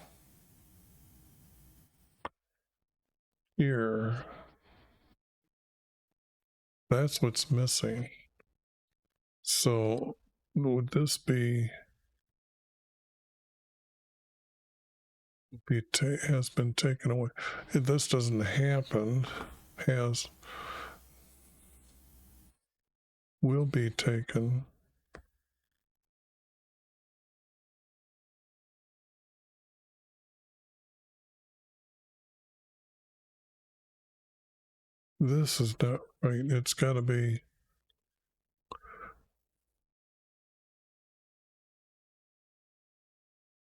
here. That's what's missing. So would this has been taken away? If this doesn't happen, has will be taken. This is not right. It's got to be.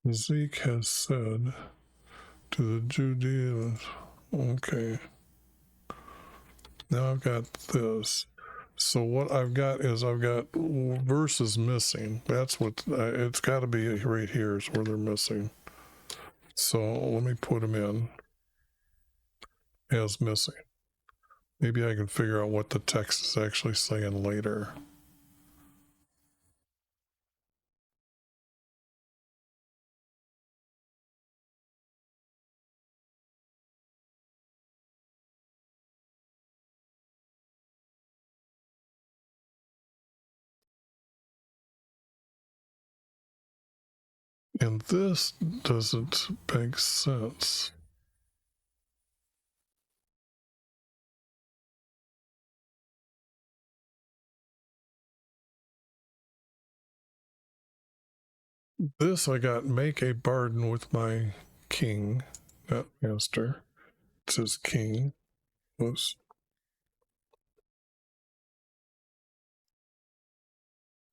Zeke has said to the Judeans. Okay. Now I've got this. So what I've got is I've got verses missing. That's what it's got to be right here is where they're missing. So let me put them in as missing. Maybe I can figure out what the text is actually saying later. And this doesn't make sense. This I got make a bargain with my king, not master. It says king. Was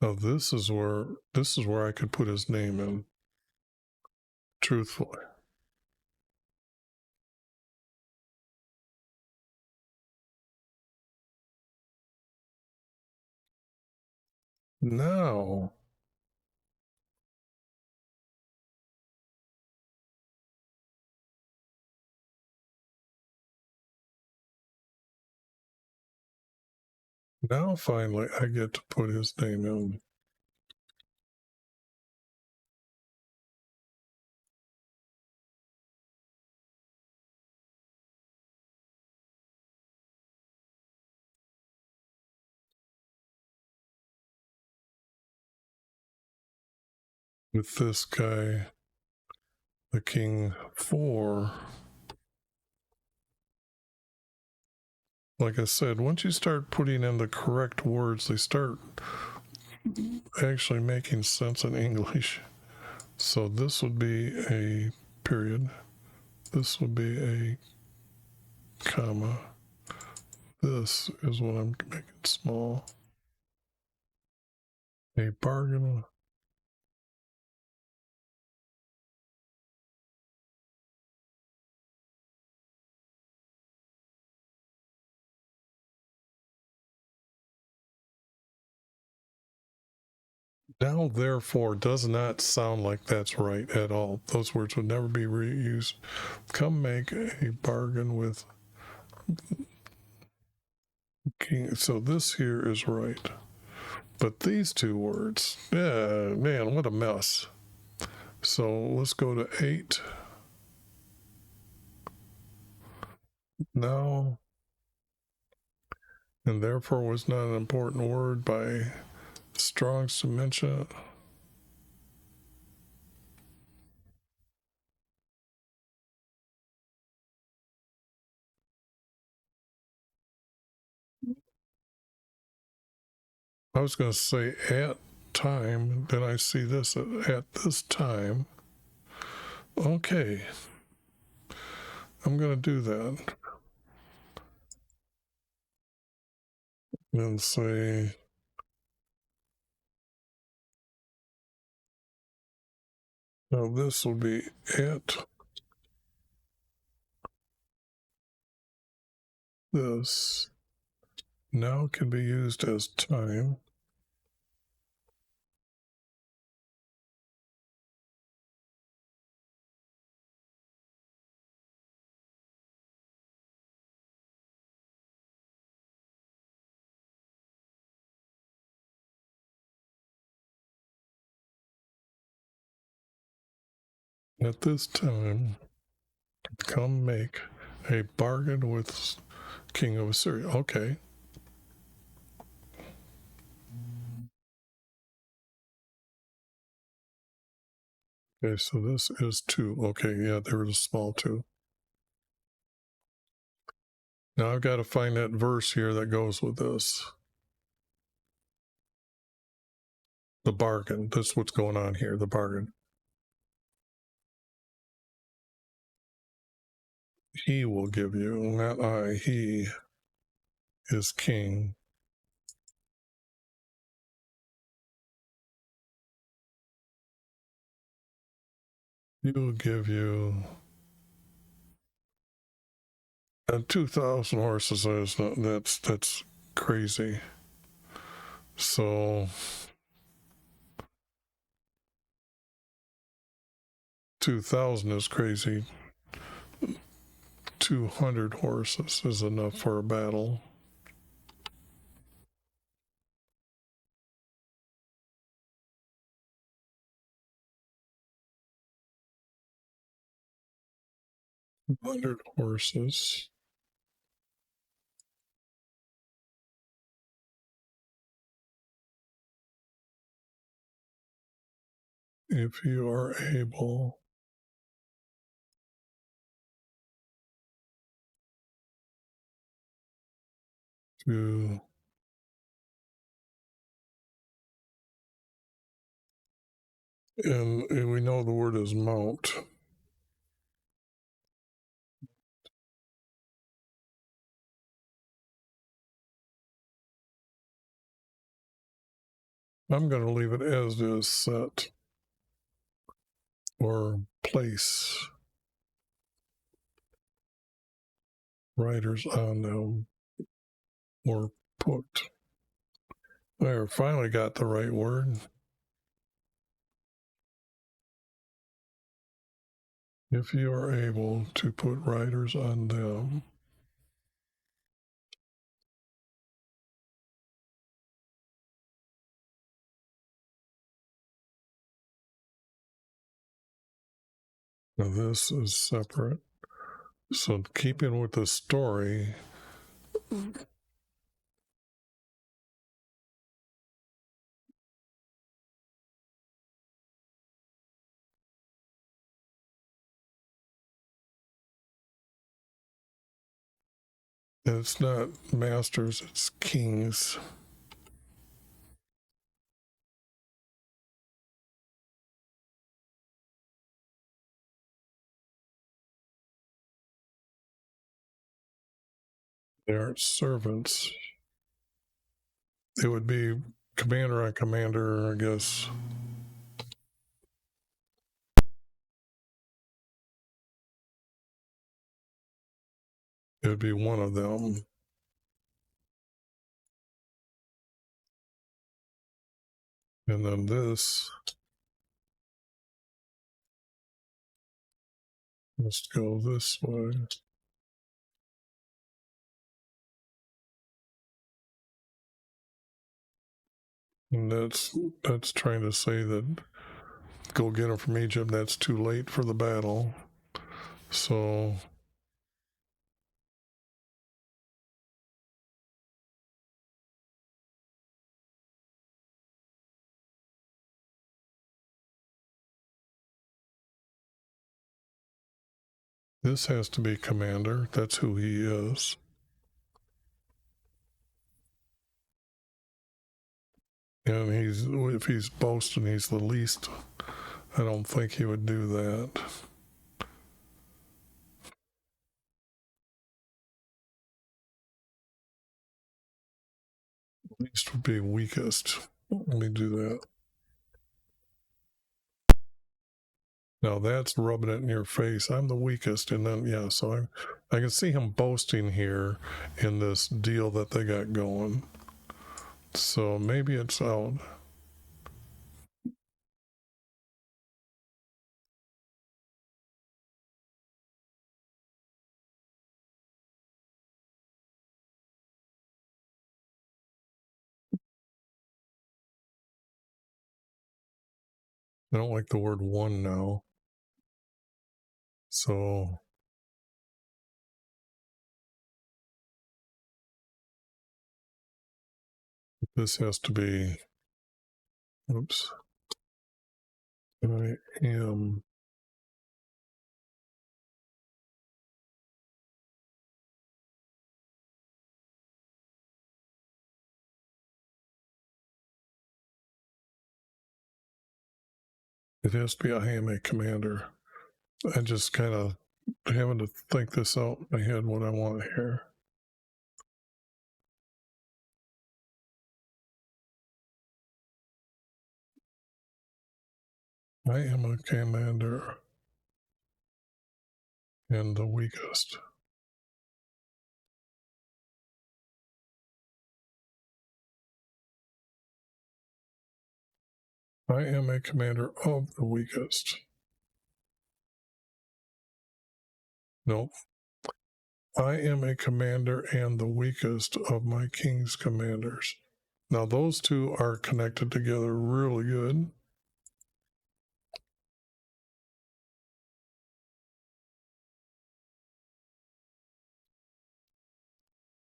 now this is where I could put his name in. Truthfully. Now finally I get to put his name in. With this guy, the king 4. Like I said, once you start putting in the correct words, they start actually making sense in English. So this would be a period. This would be a comma. This is what I'm making small. A bargain. Now, therefore, does not sound like that's right at all. Those words would never be reused. Come make a bargain with king. So this here is right. But these two words, yeah, man, what a mess. So let's go to 8. Now, and therefore was not an important word by Strong's to mention it. I was going to say at time, then I see this at this time. Okay, I'm going to do that. And say, now this will be at this. Now can be used as time. At this time, come make a bargain with King of Assyria. Okay. Okay, so this is 2. Okay, yeah, there was a small 2. Now I've got to find that verse here that goes with this. The bargain. That's what's going on here, the bargain. He will give you, not I. He is king. He will give you 2,000 horses. That's crazy. So 2,000 is crazy. 200 horses is enough for a battle. Hundred horses. If you are able to and we know the word is mount. I'm going to leave it as is, set or place riders on them or put. There, finally got the right word. If you are able to put riders on them. Now this is separate. So keeping with the story, it's not masters, it's kings. They aren't servants. It would be commander on commander, I guess. It would be one of them. And then this must go this way. And that's trying to say that go get them from Egypt, that's too late for the battle. So this has to be commander. That's who he is. And if he's boasting he's the least, I don't think he would do that. Least would be weakest. Let me do that. Now that's rubbing it in your face. I'm the weakest. And then, yeah, so I can see him boasting here in this deal that they got going. So maybe it's out. I don't like the word one now. So this has to be, oops, I am it has to be I am a commander. I just kind of having to think this out in my head what I want here. I am a commander and the weakest. I am a commander of the weakest. No, I am a commander and the weakest of my king's commanders. Now those two are connected together really good.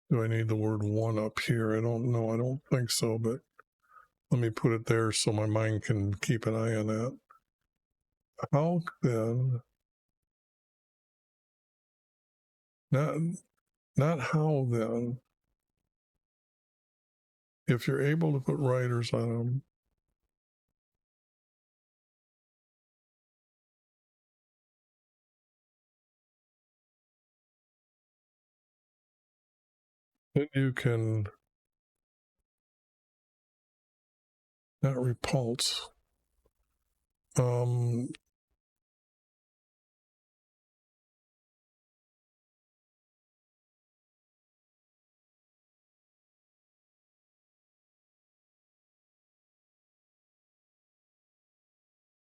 Do I need the word one up here? I don't know. I don't think so, but let me put it there so my mind can keep an eye on that. How then, not how then, if you're able to put writers on them, then you can not repulse.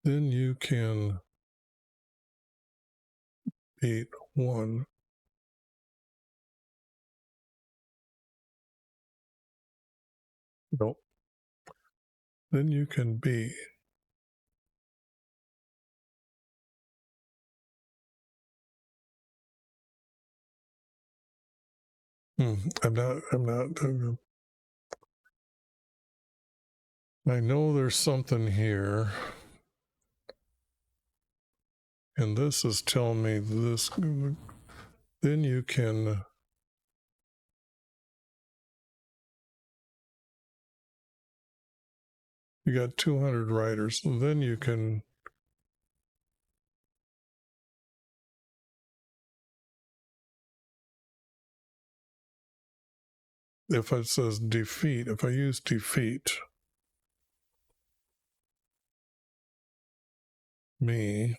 Then you can beat one. Nope. Then you can be. I'm not. I know there's something here. And this is telling me this. Then you can. You got 200 writers. Then you can. If it says defeat, if I use defeat me,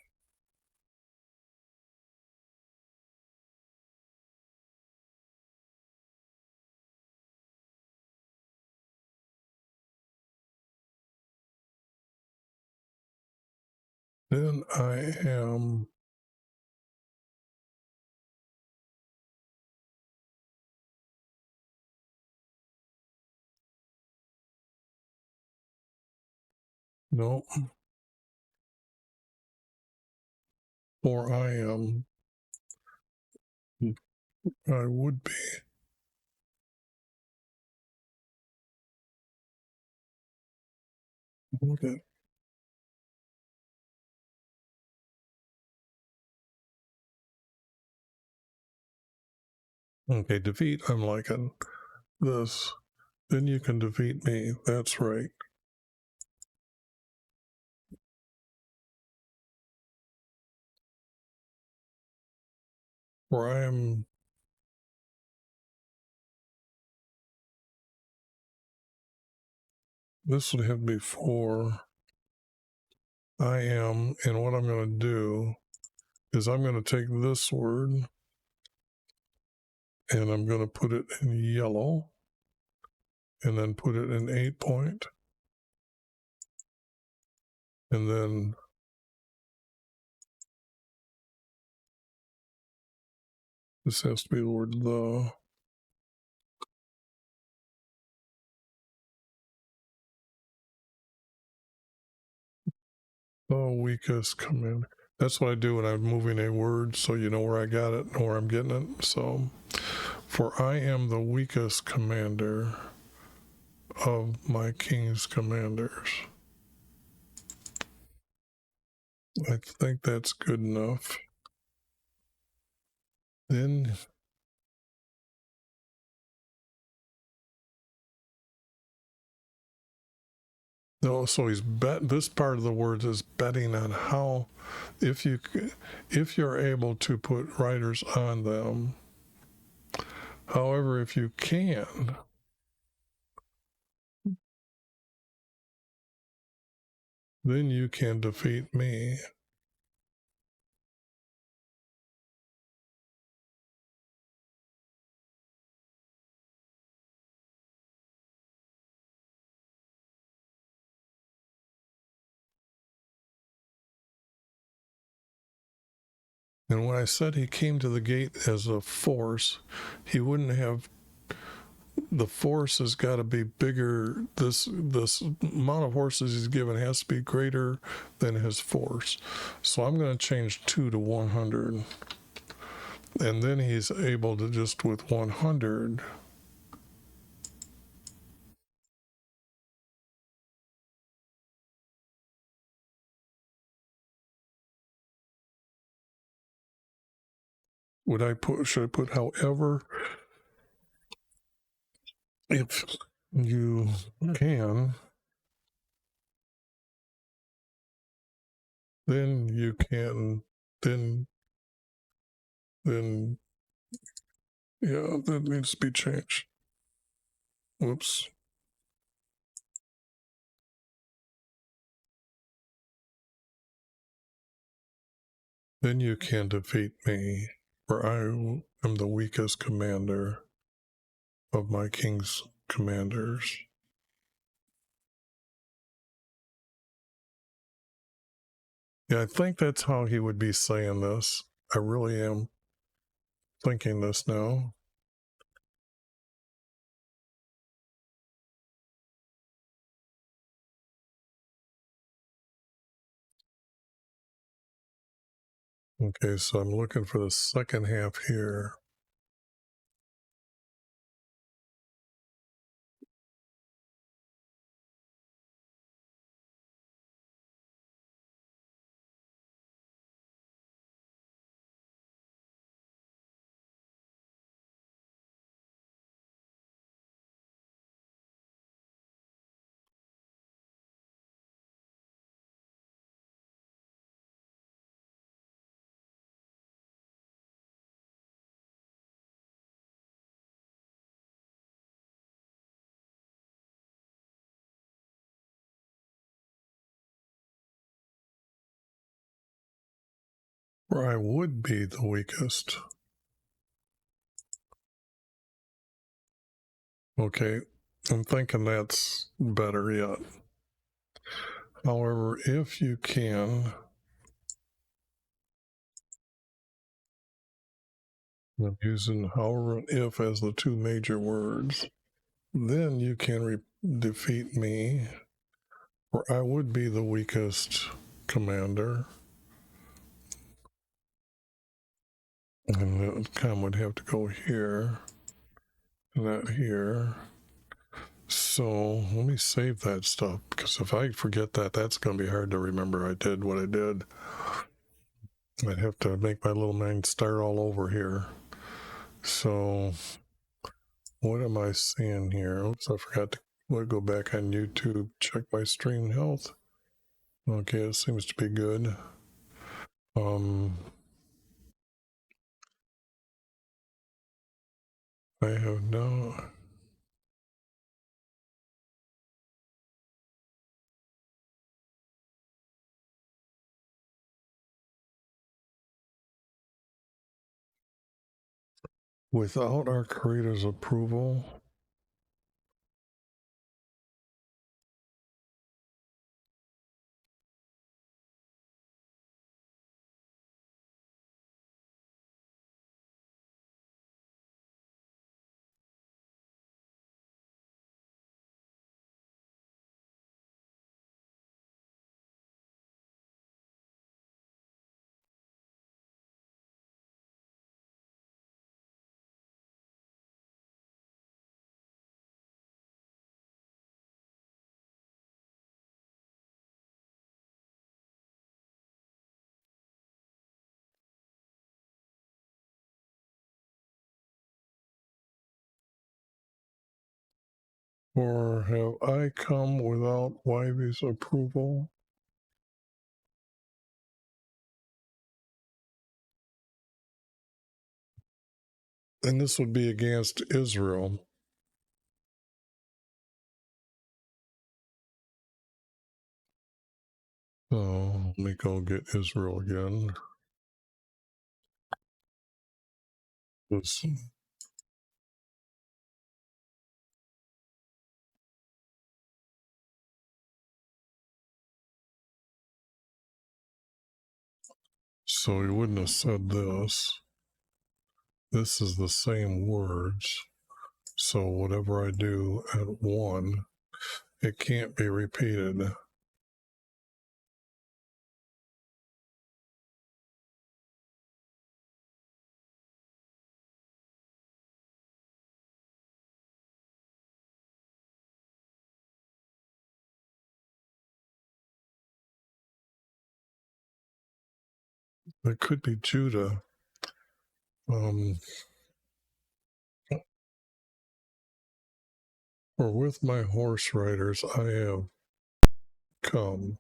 then I am. No, or I am. I would be. Okay. Okay, defeat, I'm liking this. Then you can defeat me. That's right. Where I am. This would have before I am, and what I'm going to do is I'm going to take this word and I'm going to put it in yellow and then put it in 8-point. And then this has to be the word the. The weakest command. That's what I do when I'm moving a word, so you know where I got it and where I'm getting it. So, for I am the weakest commander of my king's commanders. I think that's good enough. Then, no, so he's this part of the words is betting on how, if you're able to put writers on them. However, if you can, then you can defeat me. And when I said he came to the gate as a force, he wouldn't have, the force has got to be bigger. This amount of horses he's given has to be greater than his force. So I'm going to change 2 to 100. And then he's able to just with 100. Should I put however, if you can, then you can, then, yeah, that needs to be changed. Whoops. Then you can defeat me, for I am the weakest commander of my king's commanders. Yeah, I think that's how he would be saying this. I really am thinking this now. Okay, so I'm looking for the second half here. Where I would be the weakest. Okay, I'm thinking that's better yet. However, if you can, I'm using however and if as the two major words, then you can defeat me, or I would be the weakest commander. And the com would have to go here, and that here. So let me save that stuff, because if I forget that, that's going to be hard to remember I did what I did. I'd have to make my little mind start all over here. So what am I seeing here? Oops, I forgot to go back on YouTube, check my stream health. Okay, it seems to be good. I have no. Without our creator's approval, Or have I come without YHVH's approval? And this would be against Israel. So let me go get Israel again. This, so he wouldn't have said this. This is the same words. So whatever I do at 1, it can't be repeated. It could be Judah. For with my horse riders I have come.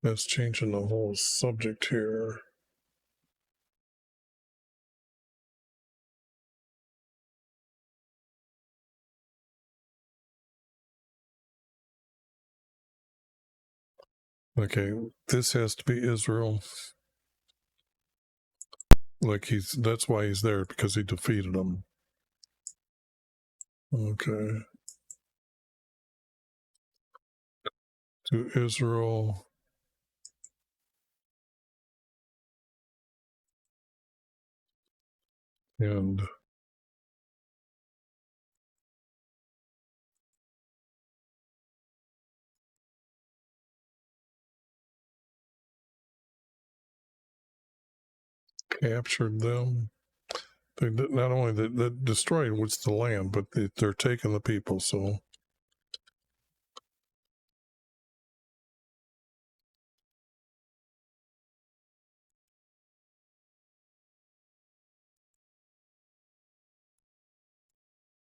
That's changing the whole subject here. Okay, this has to be Israel. Like that's why he's there, because he defeated them. Okay. To Israel. And captured them. They not only they destroyed what's the land, but they're taking the people. So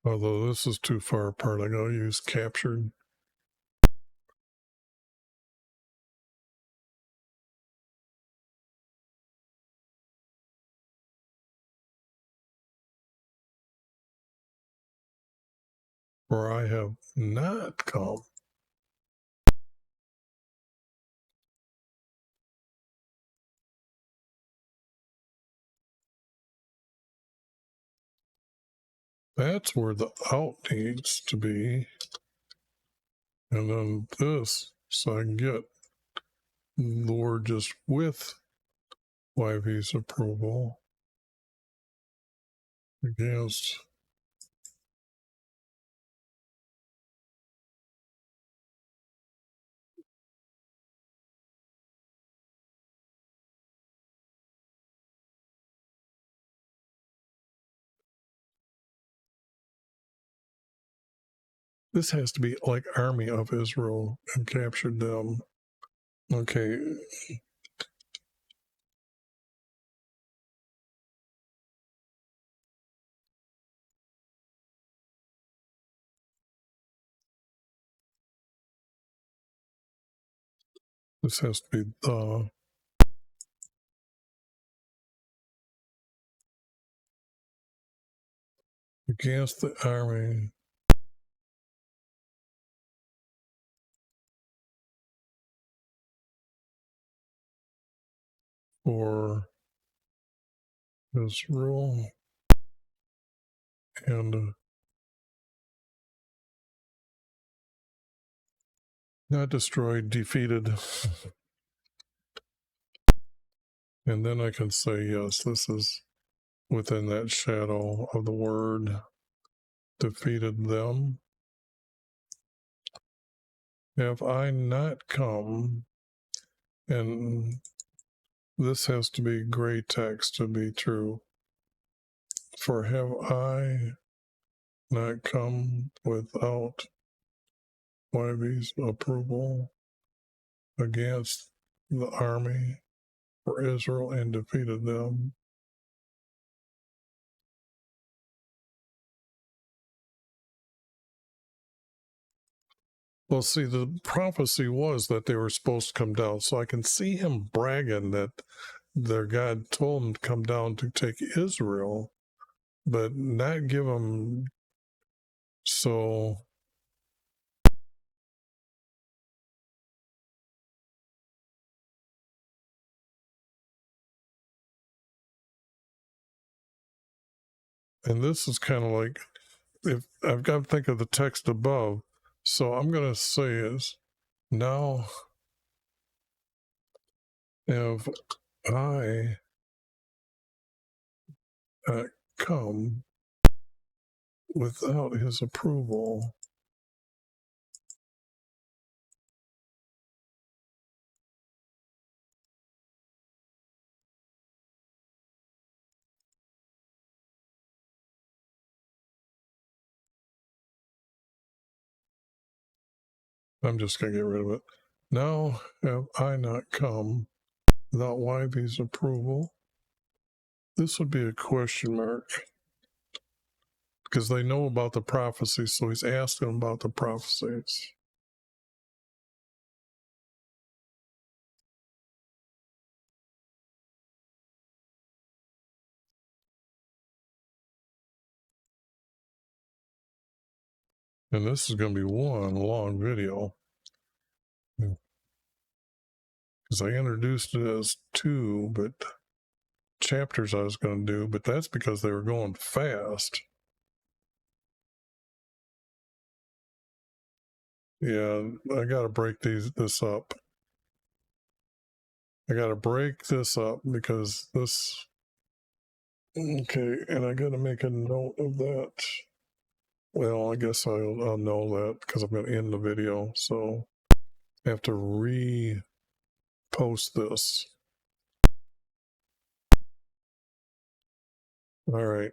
although this is too far apart, I gotta use captured. For I have not come. That's where the out needs to be. And then this, so I can get the word just with YHVH's approval against. This has to be like army of Israel and captured them. Okay. This has to be against the army for Israel and not destroyed, defeated. And then I can say, yes, this is within that shadow of the word defeated them. Have I not come? And this has to be gray text to be true. For have I not come without YHVH's approval against the army for Israel and defeated them? Well, see, the prophecy was that they were supposed to come down, so I can see him bragging that their God told him to come down to take Israel, but not give them. So and this is kind of like, if I've got to think of the text above, so I'm going to say is, now have I come without his approval. I'm just going to get rid of it. Now have I not come without YHVH's approval? This would be a question mark, because they know about the prophecies, so he's asking them about the prophecies. And this is going to be one long video, because I introduced it as 2, but chapters I was going to do, but that's because they were going fast. Yeah, I got to break this up. I got to break this up because this. Okay, and I got to make a note of that. Well, I guess I'll know that because I'm going to end the video, so I have to repost this. All right.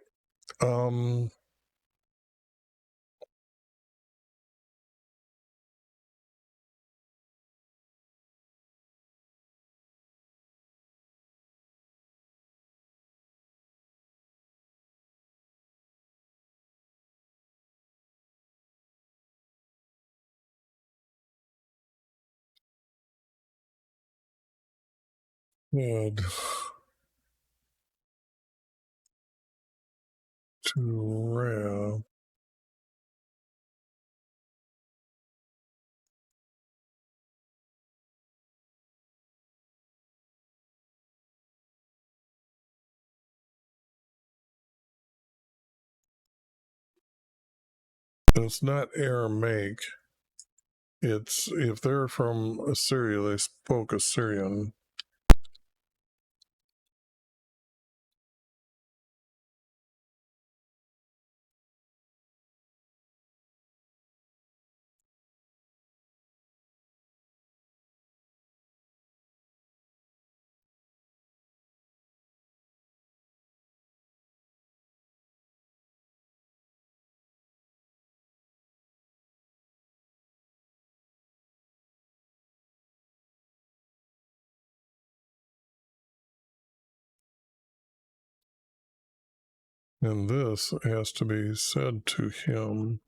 Add to Rev. It's not Aramaic. It's, if they're from Assyria, they spoke Assyrian. And this has to be said to him.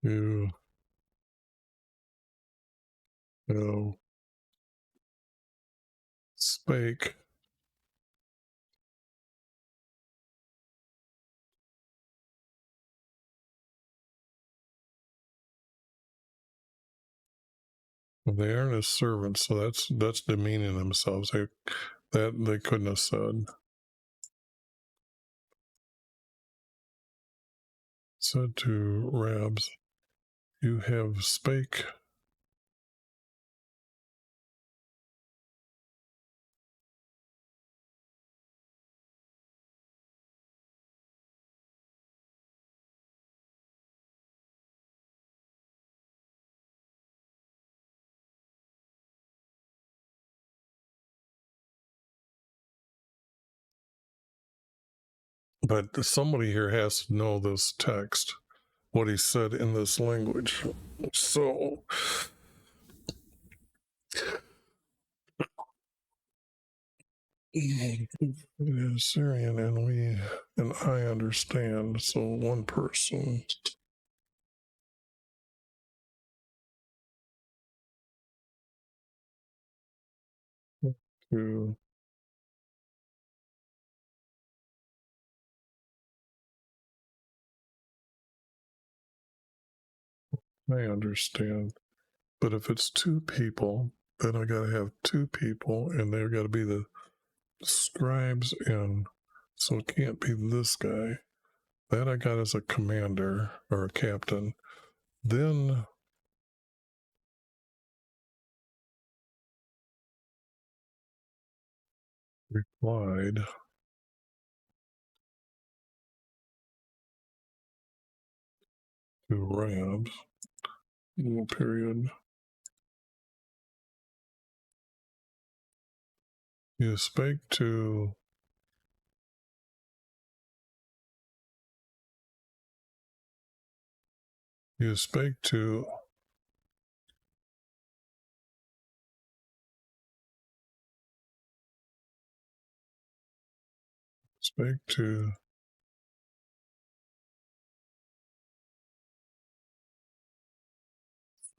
You know, spake they aren't his servants, so that's demeaning themselves. They couldn't have said. Said to Rabs, you have spake. But somebody here has to know this text, what he said in this language. So The Assyrian and I understand. So one person. Two. I understand. But if it's two people, then I got to have two people, and they've got to be the scribes, and so it can't be this guy. That I got as a commander or a captain. Then replied to Rabs, period. You spake to you spake to spake to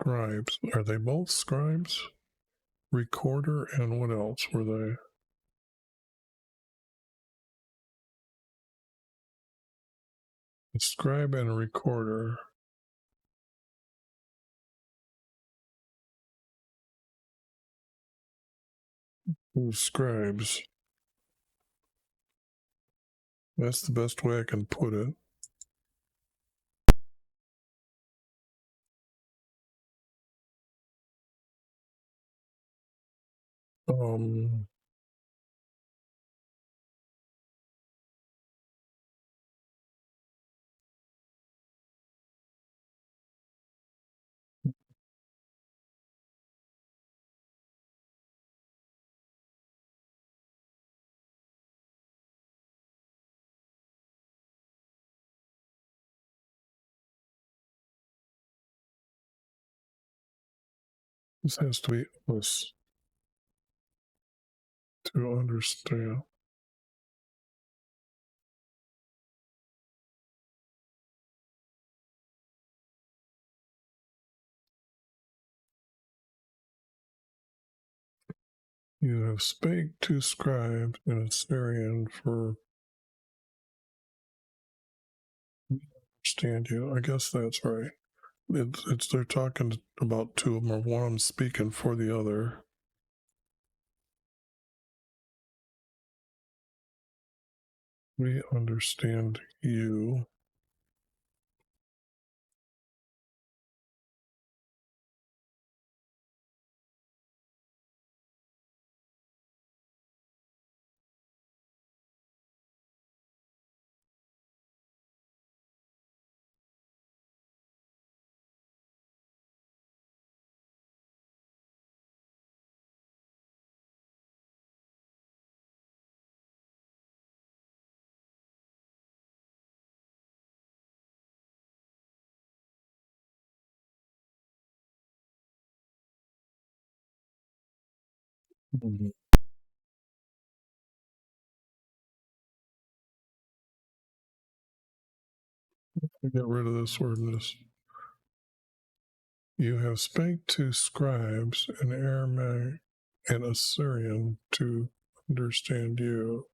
scribes. Are they both scribes? Recorder and what else were they? A scribe and a recorder. Who's scribes? That's the best way I can put it. Um, this has to be us to understand. You have spake to scribes in Assyrian for understand you. I guess that's right. It's they're talking about two of them, or one of them speaking for the other. We understand you. Mm-hmm. Get rid of this wordness. You have spake to scribes in Aramaic and Assyrian to understand you.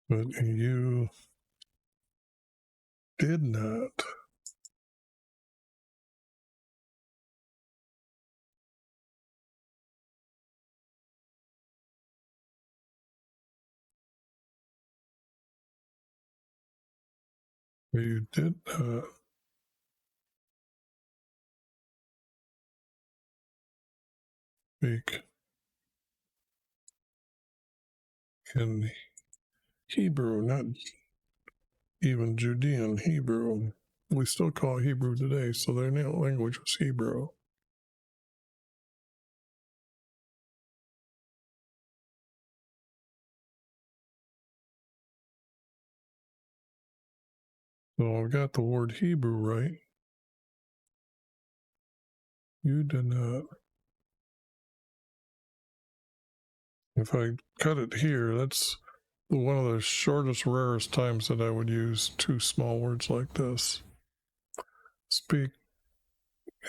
But you did not. You did not speak in Hebrew, not even Judean Hebrew. We still call it Hebrew today, so their language was Hebrew. So I've got the word Hebrew right. You did not. If I cut it here, that's one of the shortest, rarest times that I would use two small words like this. Speak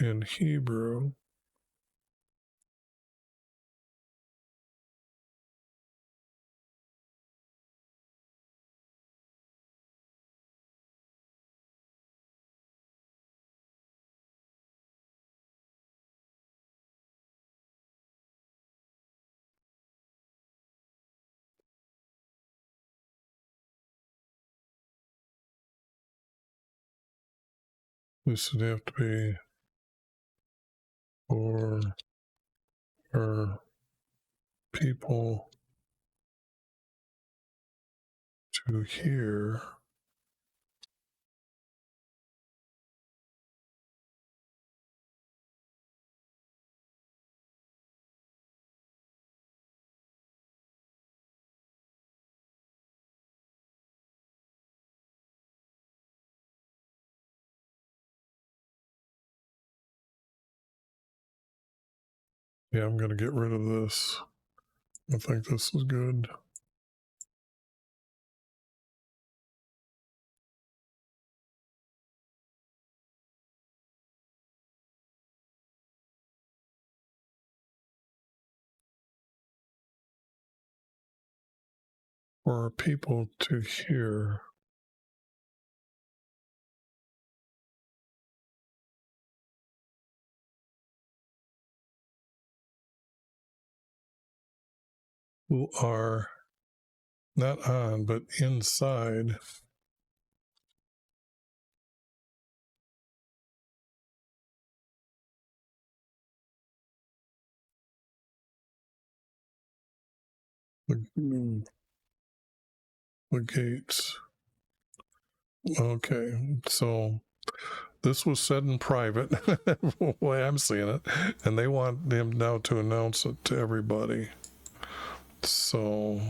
in Hebrew. This would have to be for our people to hear Yeah, I'm going to get rid of this. I think this is good. For our people to hear. Who are not on, but inside the gates. Okay, so this was said in private, the way I'm seeing it, and they want him now to announce it to everybody. So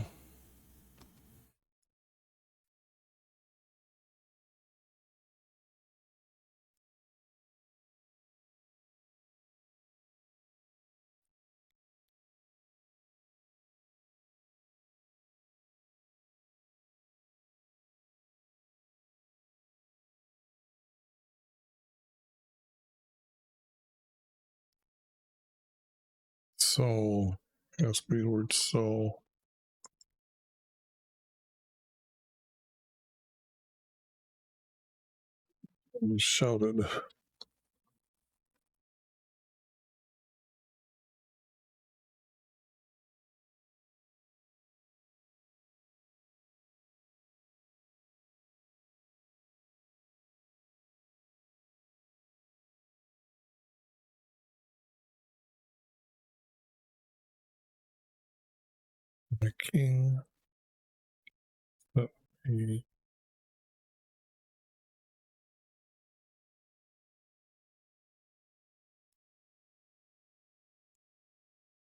has to be the word so. Shouted. The king that he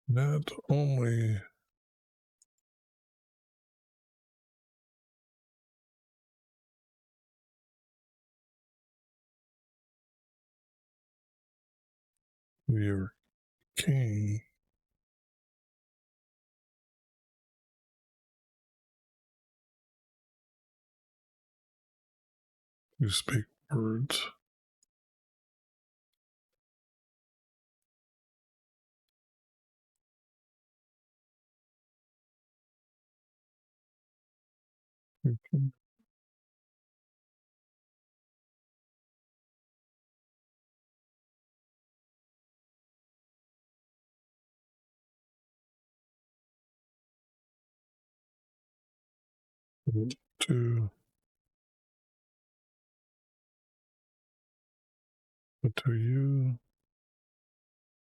not only your king to speak words. To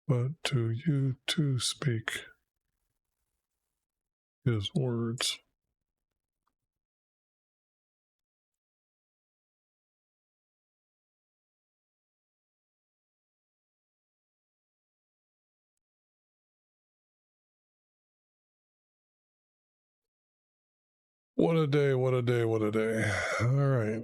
but to you to speak his words. What a day, what a day, what a day. All right.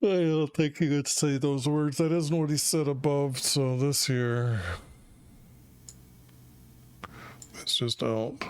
I don't think he could say those words. That isn't what he said above. So this here, it's just out.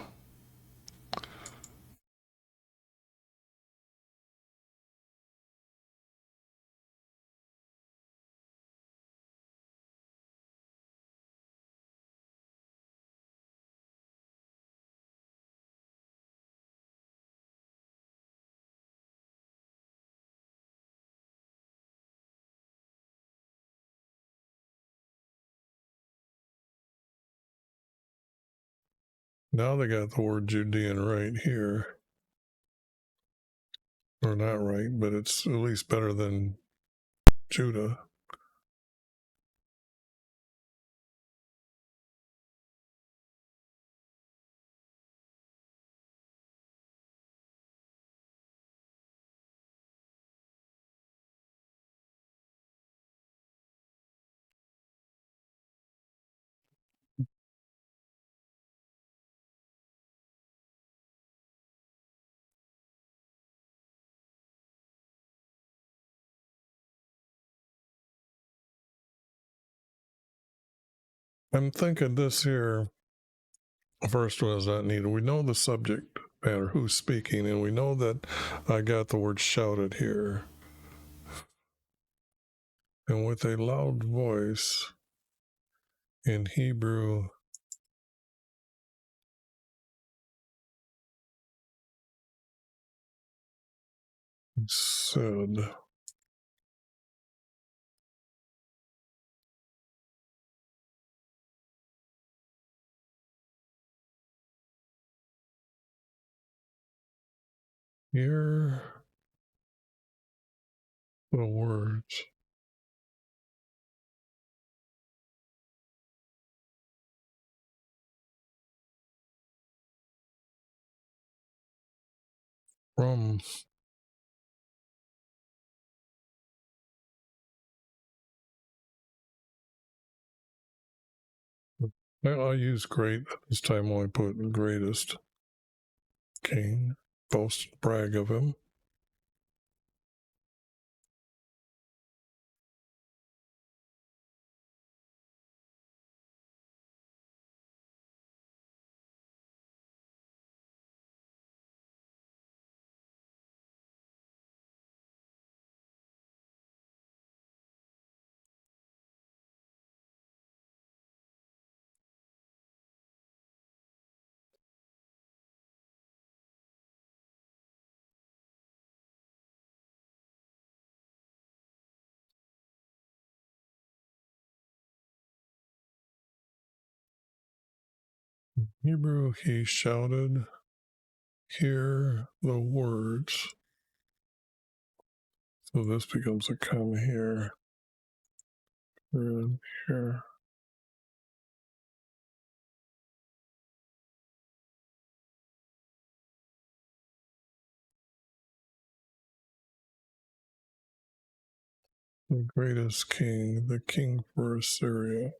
Now they got the word Judean right here. Or not right, but it's at least better than Judah. I'm thinking this here, first one is not needed. We know the subject matter, who's speaking, and we know that I got the word shouted here. And with a loud voice in Hebrew, he said, hear the words. From I use great this time. Only put greatest king. Boast, brag of him. Hebrew, he shouted, hear the words. So this becomes a comma here. Here. The greatest king, the king for Assyria.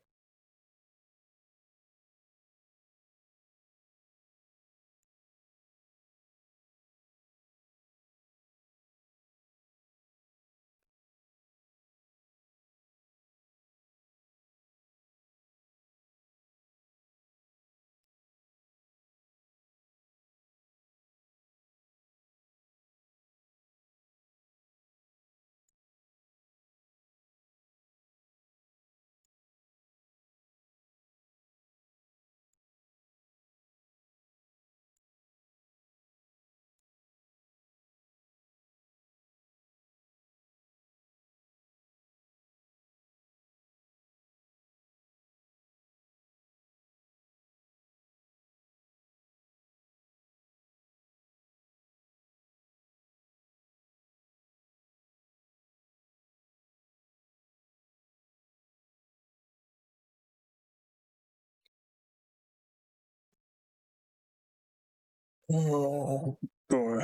Oh boy.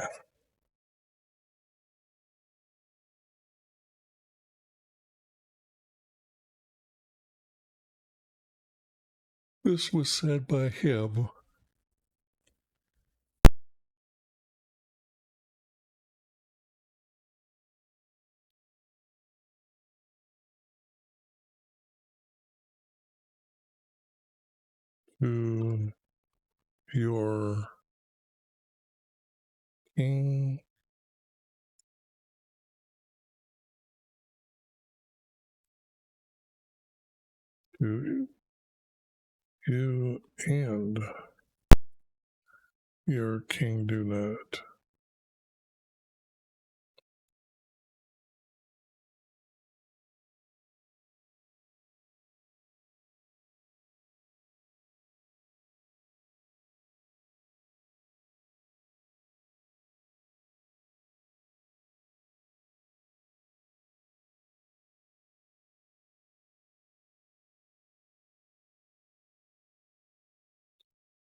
This was said by him. to your king to you and your king do not.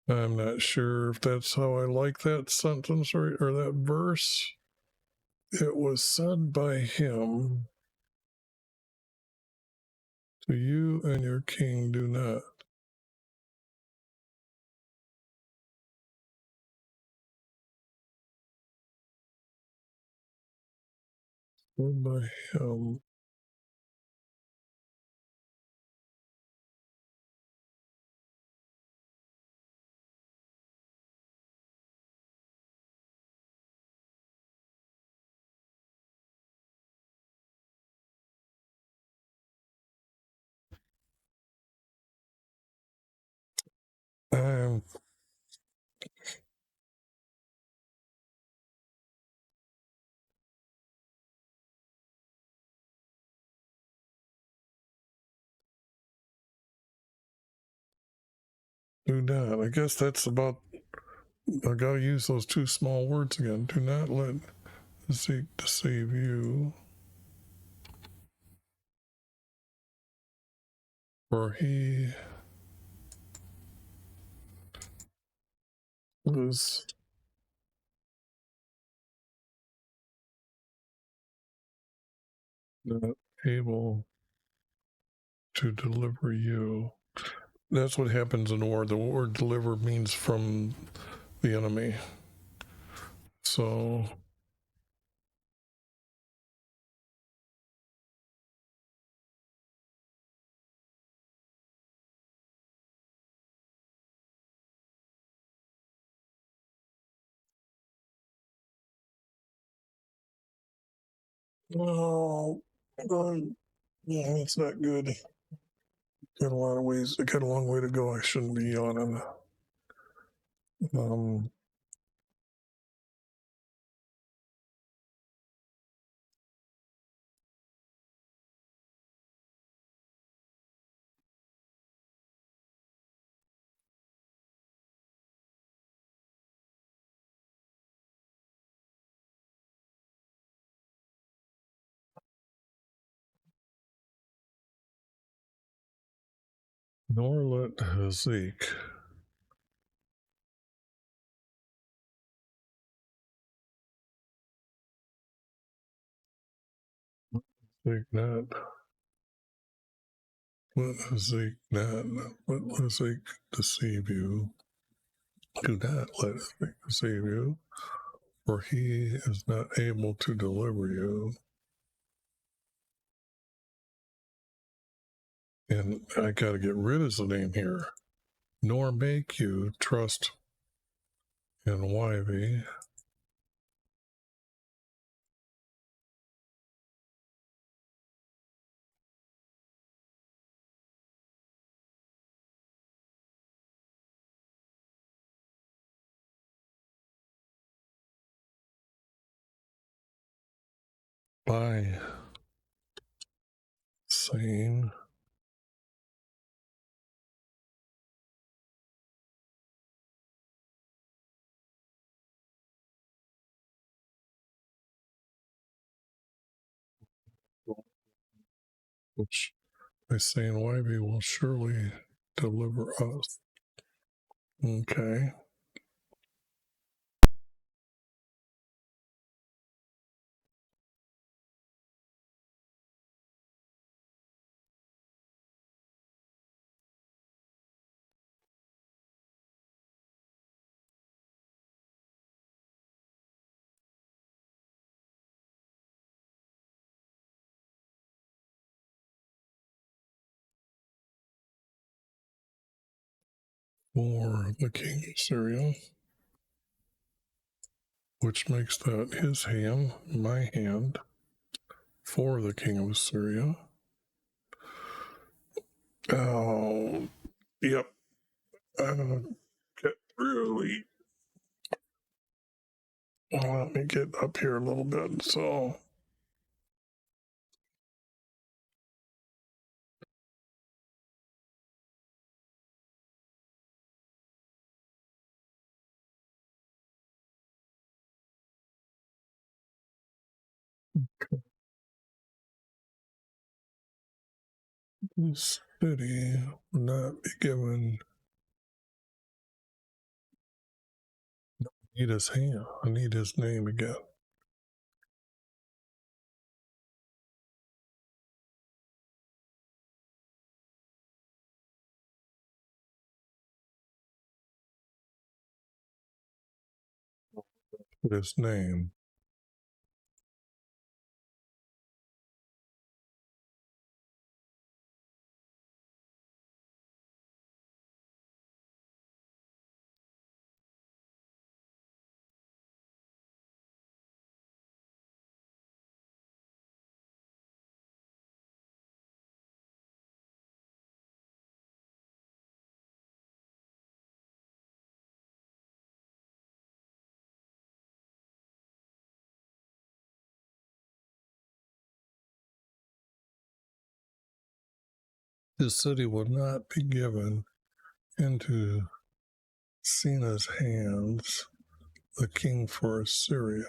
I'm not sure if that's how I like that sentence or that verse. It was said by him, to you and your king do not. Said by him. I'm do not. I guess that's about. I gotta use those two small words again. Do not let Zeke deceive you, for he was not able to deliver you. That's what happens in war. The word deliver means from the enemy. So no, yeah, it's not good. Got a lot of ways. Got a long way to go. I shouldn't be yawning. Nor let Zeke not let Zeke not let Zeke deceive you. Do not let Zeke deceive you, for he is not able to deliver you. And I got to get rid of the name here. Nor make you trust in YV. By saying which by saying YV will surely deliver us. Okay. for the king of Syria, which makes that his hand, my hand, for the king of Assyria. Oh, yep. Get really. Let me get up here a little bit. So, this city will not be given. I need his hand. I need his name again. His name. This city will not be given into Sina's hands, the king for Assyria.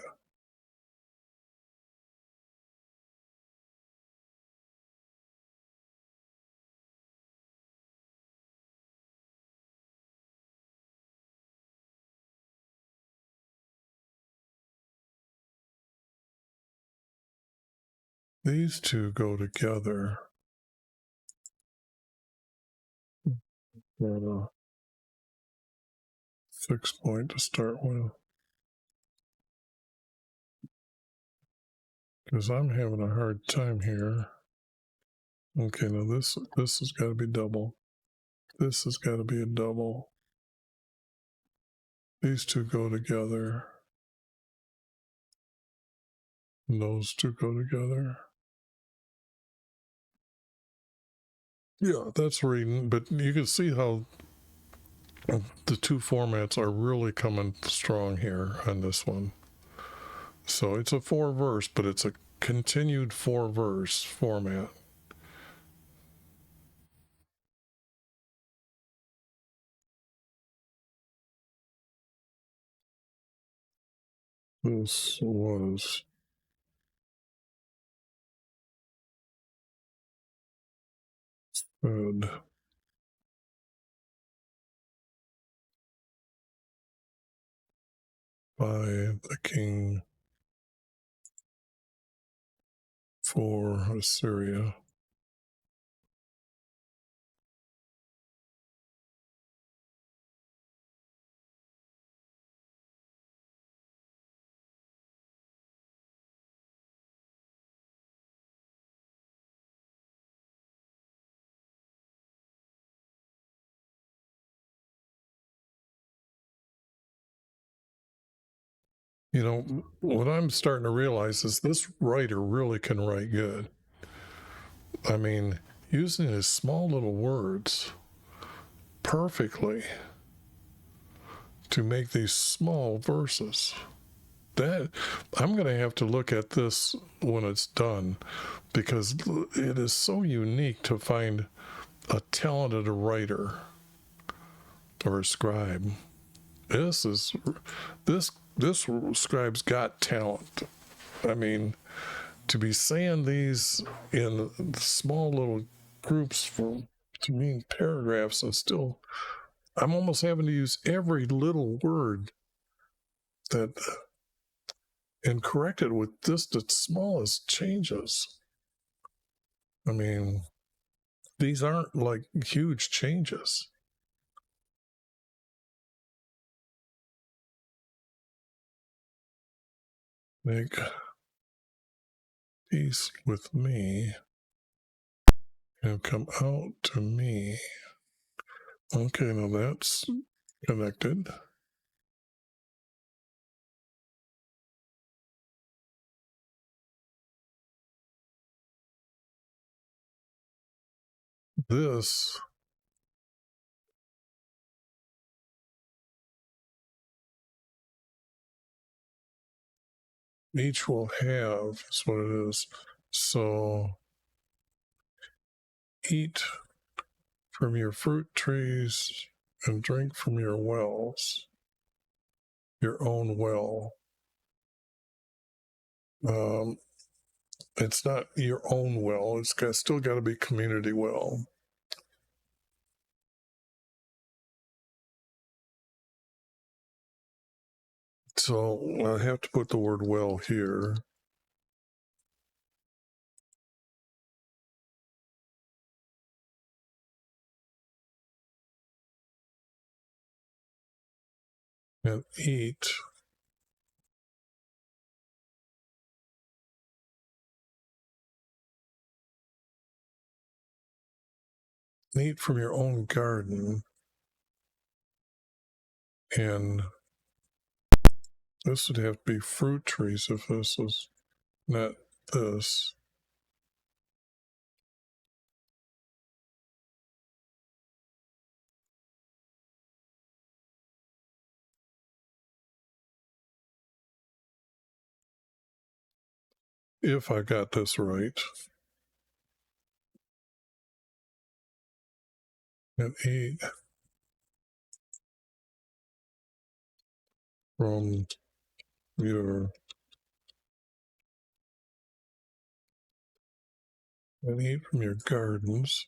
These two go together. 6 point to start with. Because I'm having a hard time here. Okay, now this has got to be double. This has got to be a double. These two go together. And those two go together. Yeah, that's reading, but you can see how the two formats are really coming strong here on this one. So it's a 4-verse, but it's a continued 4-verse format. This was fed by the king for Assyria. You know, what I'm starting to realize is this writer really can write good. I mean, using his small little words perfectly to make these small verses. That I'm going to have to look at this when it's done, because it is so unique to find a talented writer or a scribe. This scribe's got talent. I mean, to be saying these in small little groups to mean paragraphs, and still I'm almost having to use every little word that and correct it with just the smallest changes. I mean, these aren't like huge changes. Make peace with me and come out to me. Okay, now that's connected. This each will have is what it is. So eat from your fruit trees and drink from your wells, your own well. It's not your own well. Still got to be community well. So I have to put the word well here. And eat from your own garden. And this would have to be fruit trees if this is not this. If I got this right. And eat from your gardens.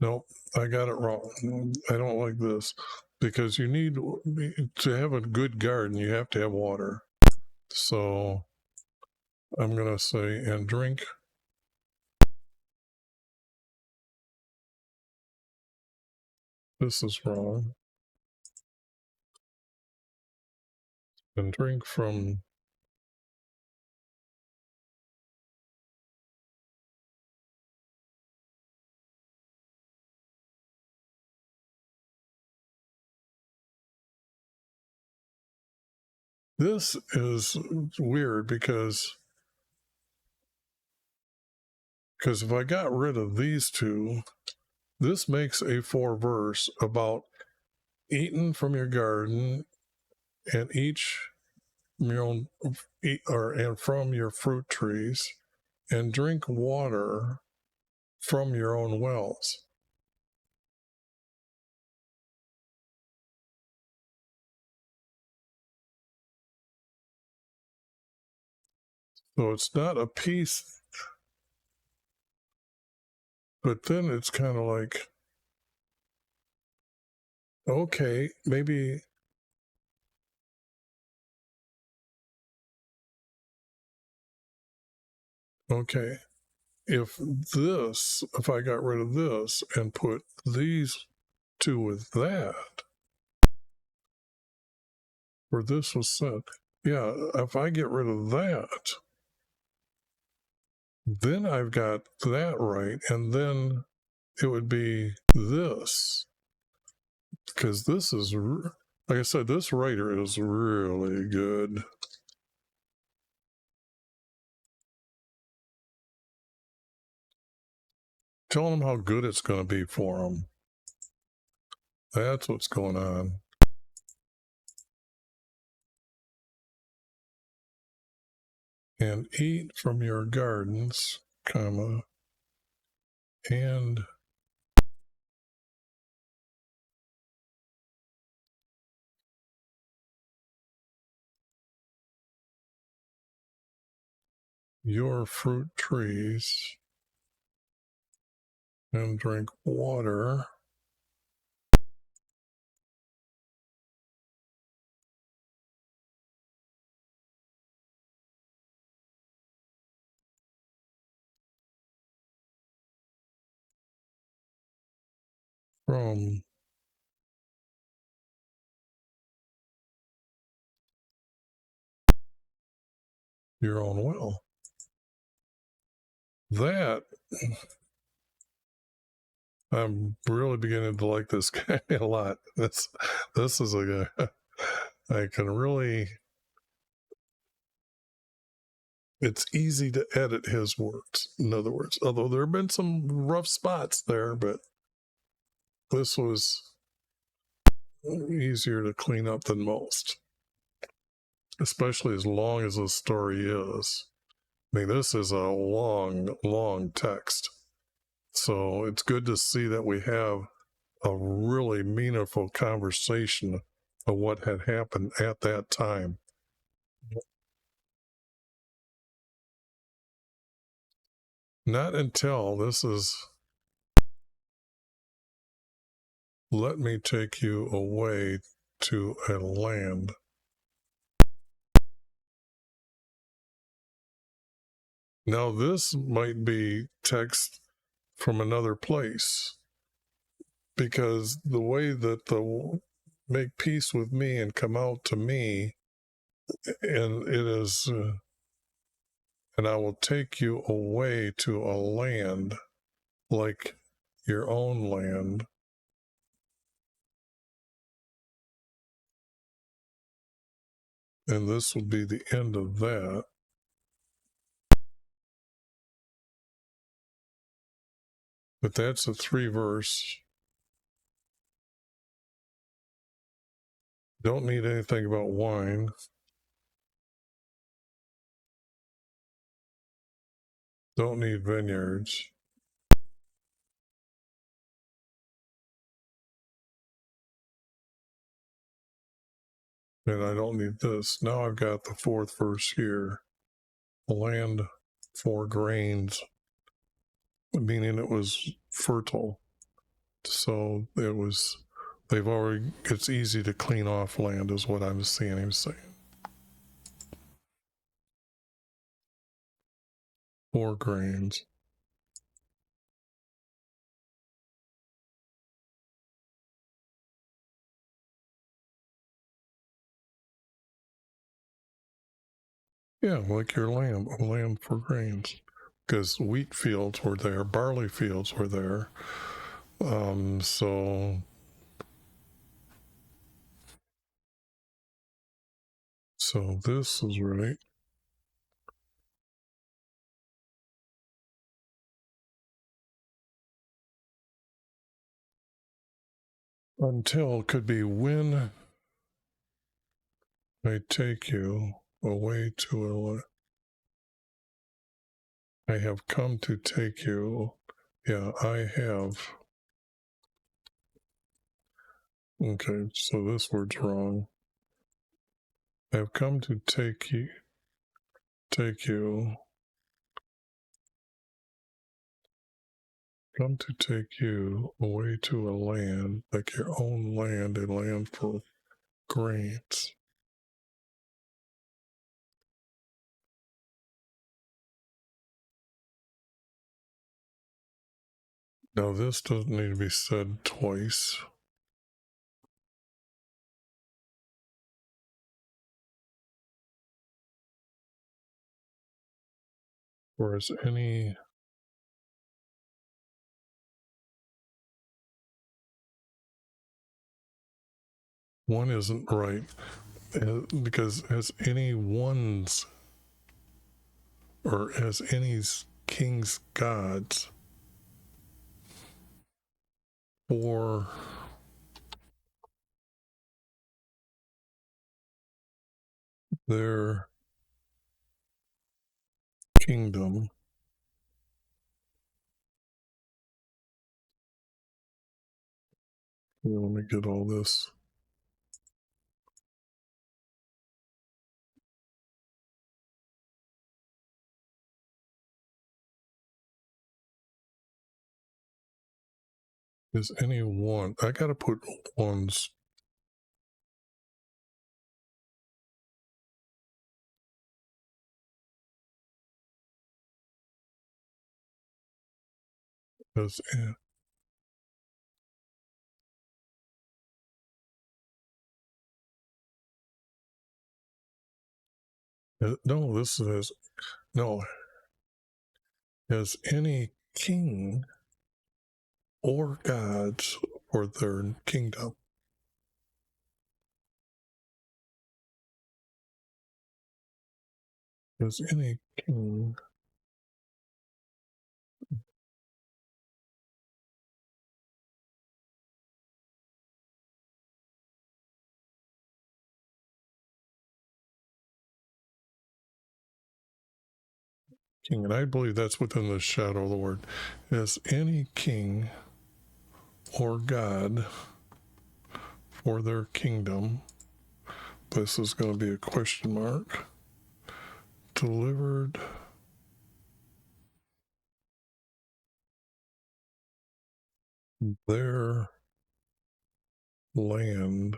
Nope, I got it wrong. I don't like this because you need to have a good garden, you have to have water. So I'm going to say, and drink this is wrong. And drink from this is weird because if I got rid of these two, this makes a 4 verse about eating from your garden and each your own and from your fruit trees and drink water from your own wells. So it's not a piece, but then it's kind of like, okay, maybe okay, if I got rid of this and put these two with that, where this was set, yeah, if I get rid of that, then I've got that right, and then it would be this, because this is, like I said, this writer is really good. Tell them how good it's going to be for them. That's what's going on. And eat from your gardens, comma, and your fruit trees, and drink water from your own will. That, I'm really beginning to like this guy a lot. This is a guy I can really. It's easy to edit his words. In other words, although there have been some rough spots there, but this was easier to clean up than most, especially as long as the story is. I mean, this is a long, long text. So it's good to see that we have a really meaningful conversation of what had happened at that time. Not until this is, let me take you away to a land. Now, this might be text from another place, because the way that the make peace with me and come out to me, and it is, and I will take you away to a land like your own land. And this would be the end of that. But that's a 3-verse. Don't need anything about wine. Don't need vineyards. And I don't need this. Now I've got the 4th verse here. Land for grains, meaning it was fertile. So it was, they've already, it's easy to clean off land is what I'm seeing him saying. For grains. Yeah, like your land for grains. Because wheat fields were there, barley fields were there. So this is right. Until could be when I take you away to I have come to take you. Yeah, I have. Okay, so this word's wrong. I have come to take you. Come to take you away to a land like your own land, a land for grains. Now this doesn't need to be said twice. Whereas any one isn't right, because as any one's or as any king's gods or their kingdom. Let me get all this. Is any one? I gotta put ones. As No, this is, no, has any king or gods for their kingdom. Has any king king, and I believe that's within the shadow of the word. Has any king or god for their kingdom, this is going to be a question mark, delivered their land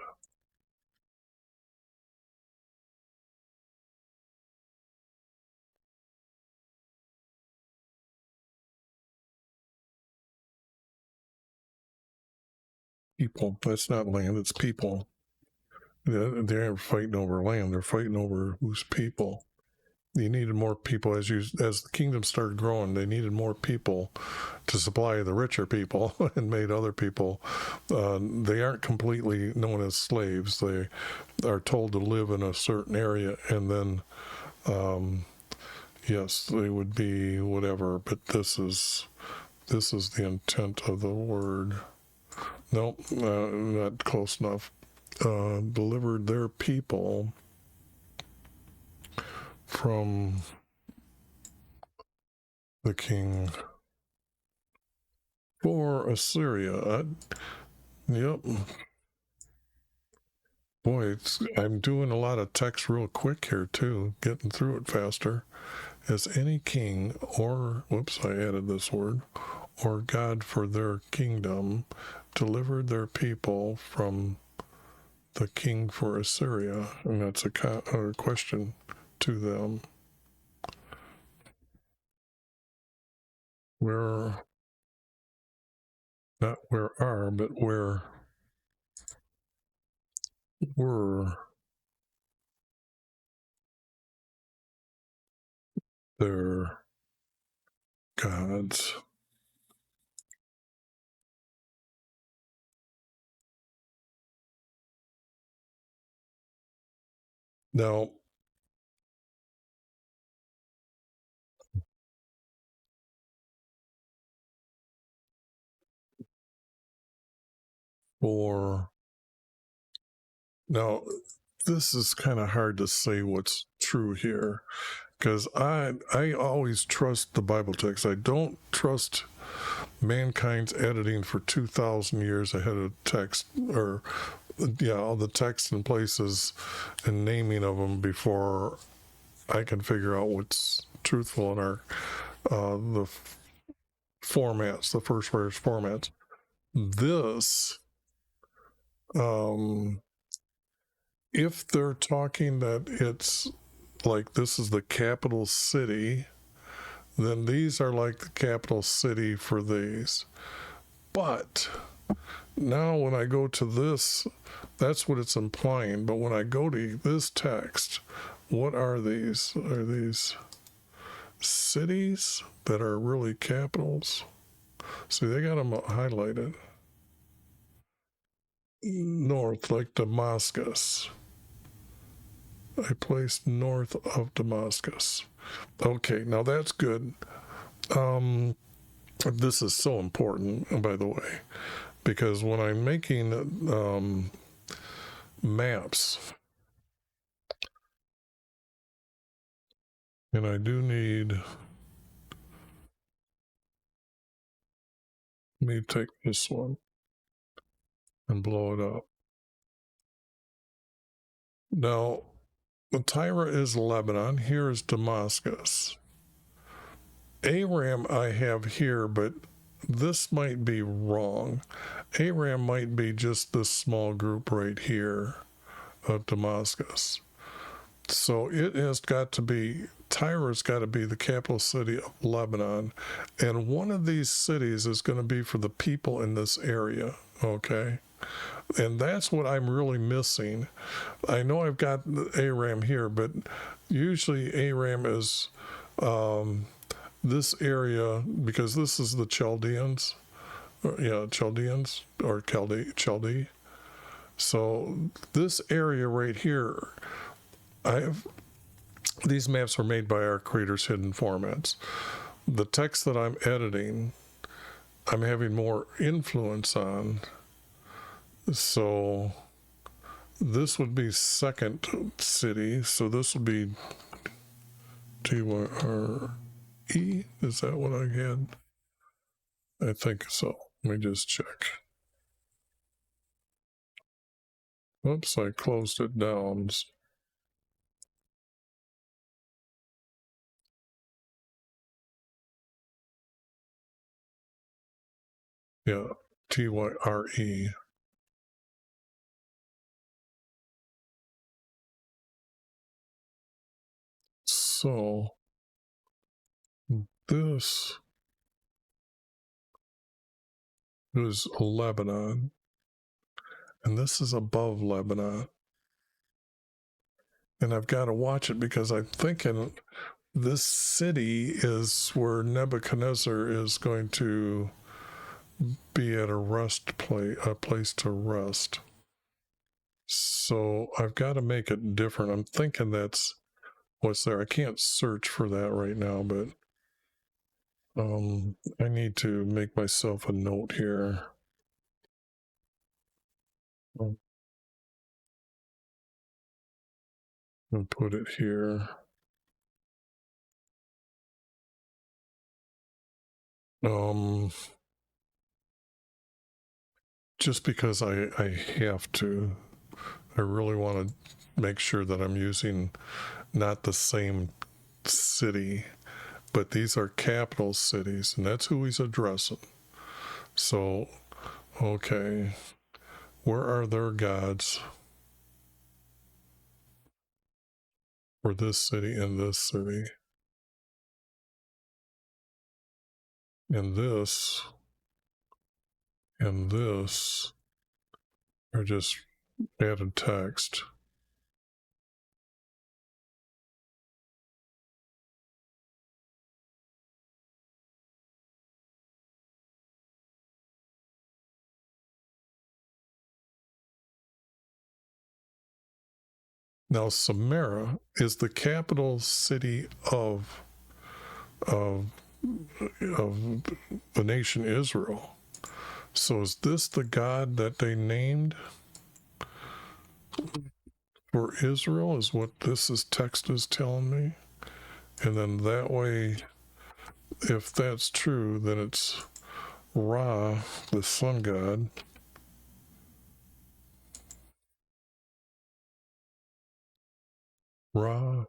people. That's not land, it's people. They aren't fighting over land, they're fighting over whose people. You needed more people as the kingdom started growing. They needed more people to supply the richer people and made other people. They aren't completely known as slaves. They are told to live in a certain area, and then yes, they would be whatever. But this is the intent of the word. Nope, not close enough. Delivered their people from the king for Assyria. Yep. Boy, I'm doing a lot of text real quick here too, getting through it faster. Has any king or, whoops, I added this word, or God for their kingdom delivered their people from the king for Assyria? And that's a question to them. Where, not where are, but where were their gods? Now, for now, this is kind of hard to say what's true here, because I always trust the Bible text. I don't trust mankind's editing for 2,000 years ahead of text, or all the text and places and naming of them before I can figure out what's truthful in our the formats, the first writers formats. This, if they're talking that it's like this is the capital city, then these are like the capital city for these. But now when I go to this, that's what it's implying. But when I go to this text, what are these? Are these cities that are really capitals? See, they got them highlighted. North, like Damascus. I placed north of Damascus. Okay, now that's good. This is so important, by the way, because when I'm making maps, and I do need, let me take this one and blow it up. Now, Tyre is Lebanon. Here is Damascus. Aram I have here, but this might be wrong. Aram might be just this small group right here of Damascus. So it has got to be, Tyre has got to be the capital city of Lebanon. And one of these cities is going to be for the people in this area, okay? And that's what I'm really missing. I know I've got Aram here, but usually Aram is this area, because this is the Chaldeans. Chaldeans or Chaldee. So this area right here, these maps were made by our creators' hidden formats. The text that I'm editing, I'm having more influence on. So this would be second city. So this would be TYRE. Is that what I had? I think so. Let me just check. Oops, I closed it down. Yeah, TYRE. So this is Lebanon, and this is above Lebanon. And I've got to watch it because I'm thinking this city is where Nebuchadnezzar is going to be at a place to rest. So I've got to make it different. I'm thinking that's what's there. I can't search for that right now, but I need to make myself a note here. I'll put it here. Just because I have to, I really want to make sure that I'm using not the same city, but these are capital cities, and that's who he's addressing. So, okay, where are their gods for this city and this city? And this are just added text. Now, Samara is the capital city of of the nation Israel. So is this the God that they named for Israel, is what text is telling me? And then that way, if that's true, then it's Ra, the sun god. Ra,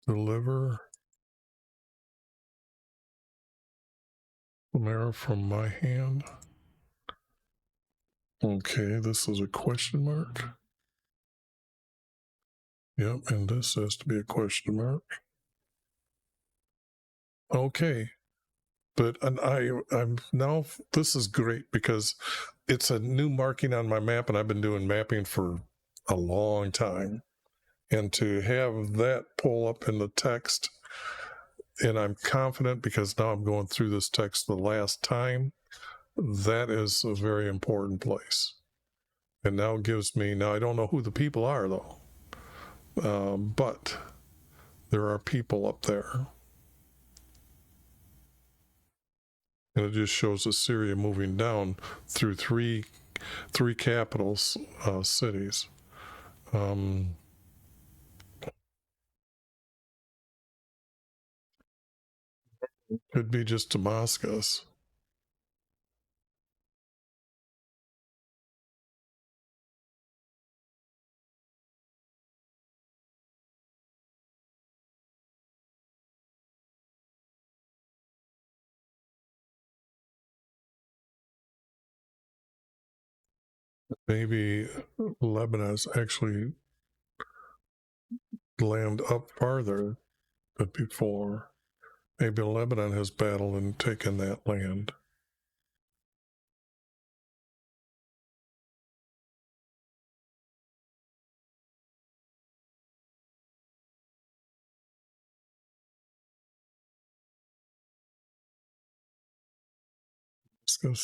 deliver Samara from my hand. Okay, this is a question mark. Yep, and this has to be a question mark. Okay, but I'm now, this is great because it's a new marking on my map, and I've been doing mapping for a long time. And to have that pull up in the text, and I'm confident because now I'm going through this text the last time, that is a very important place. And now gives me, now I don't know who the people are though, but there are people up there. And it just shows Assyria moving down through three capital cities. Could be just Damascus. Maybe Lebanon's actually land up farther than before. Maybe Lebanon has battled and taken that land. Let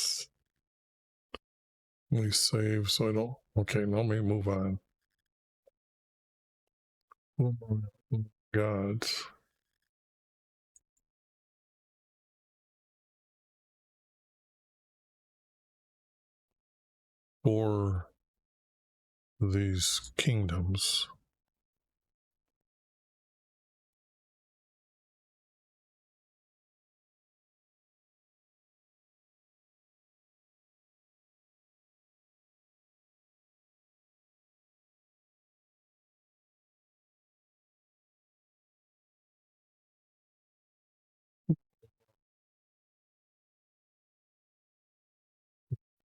me save so I don't. Okay, let me move on. Gods. For these kingdoms.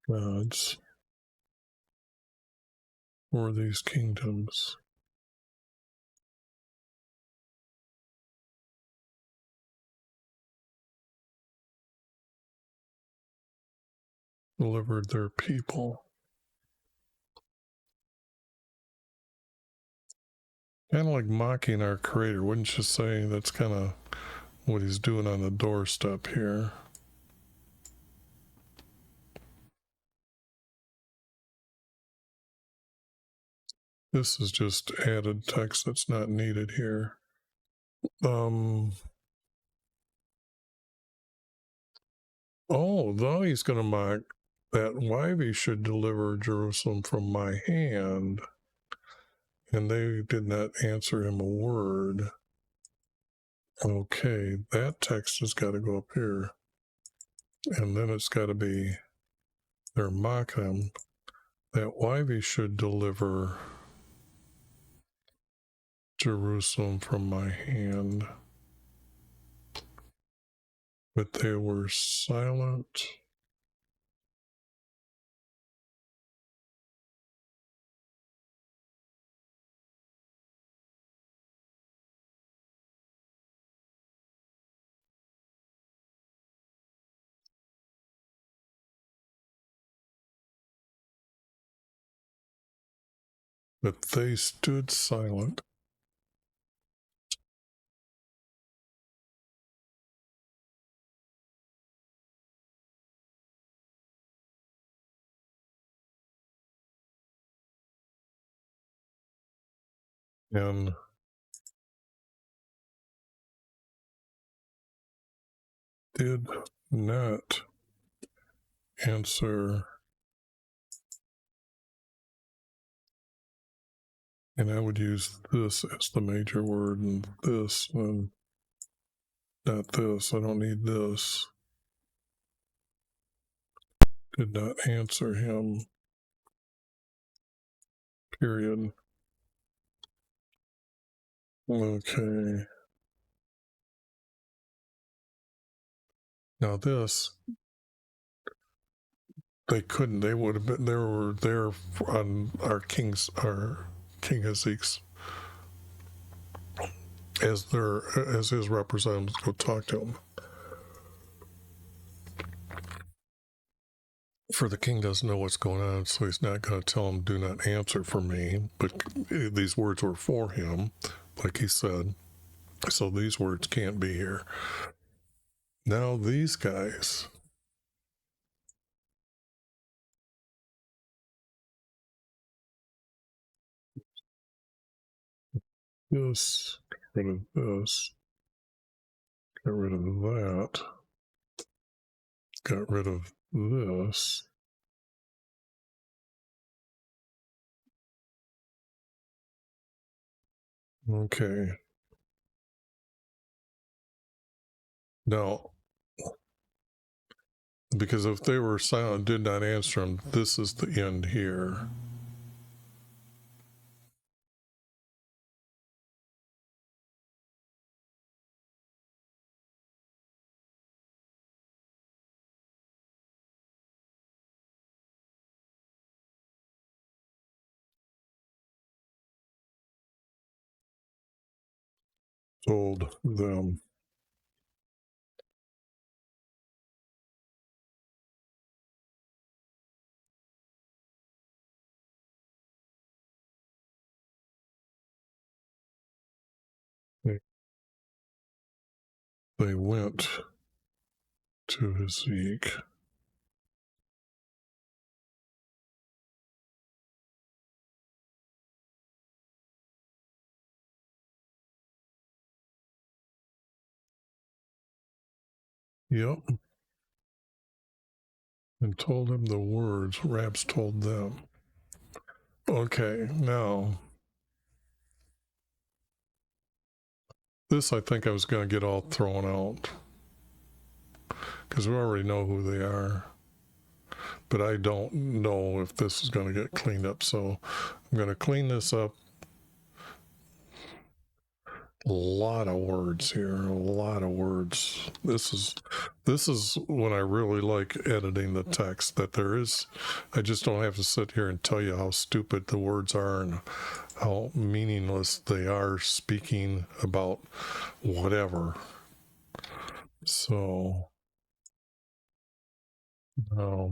Gods. For these kingdoms. Delivered their people. Kind of like mocking our Creator, wouldn't you say? That's kind of what he's doing on the doorstep here. This is just added text that's not needed here. Oh, though he's going to mock that YHVH should deliver Jerusalem from my hand, and they did not answer him a word. Okay, that text has got to go up here, and then it's got to be they're mocking him that YHVH should deliver Jerusalem from my hand, but they were silent. But they stood silent. And did not answer. And I would use this as the major word and this and not this. I don't need this. Did not answer him. Period. Okay. Now this, they couldn't. They would have been. They were there on our King Hezekiah's as his representatives go talk to him. For the king doesn't know what's going on, so he's not going to tell him, do not answer for me. But these words were for him, like he said. So these words can't be here. Now these guys. This, get rid of this. Get rid of that. Got rid of this. Okay. Now, because if they were silent, did not answer him, this is the end here. Told them. they went to Zeke. Yep. And told him the words Raps told them. Okay, now this I think I was going to get all thrown out because we already know who they are. But I don't know if this is going to get cleaned up. So I'm going to clean this up. A lot of words here, a lot of words. This is when I really like editing the text, that there is, I just don't have to sit here and tell you how stupid the words are and how meaningless they are speaking about whatever. So a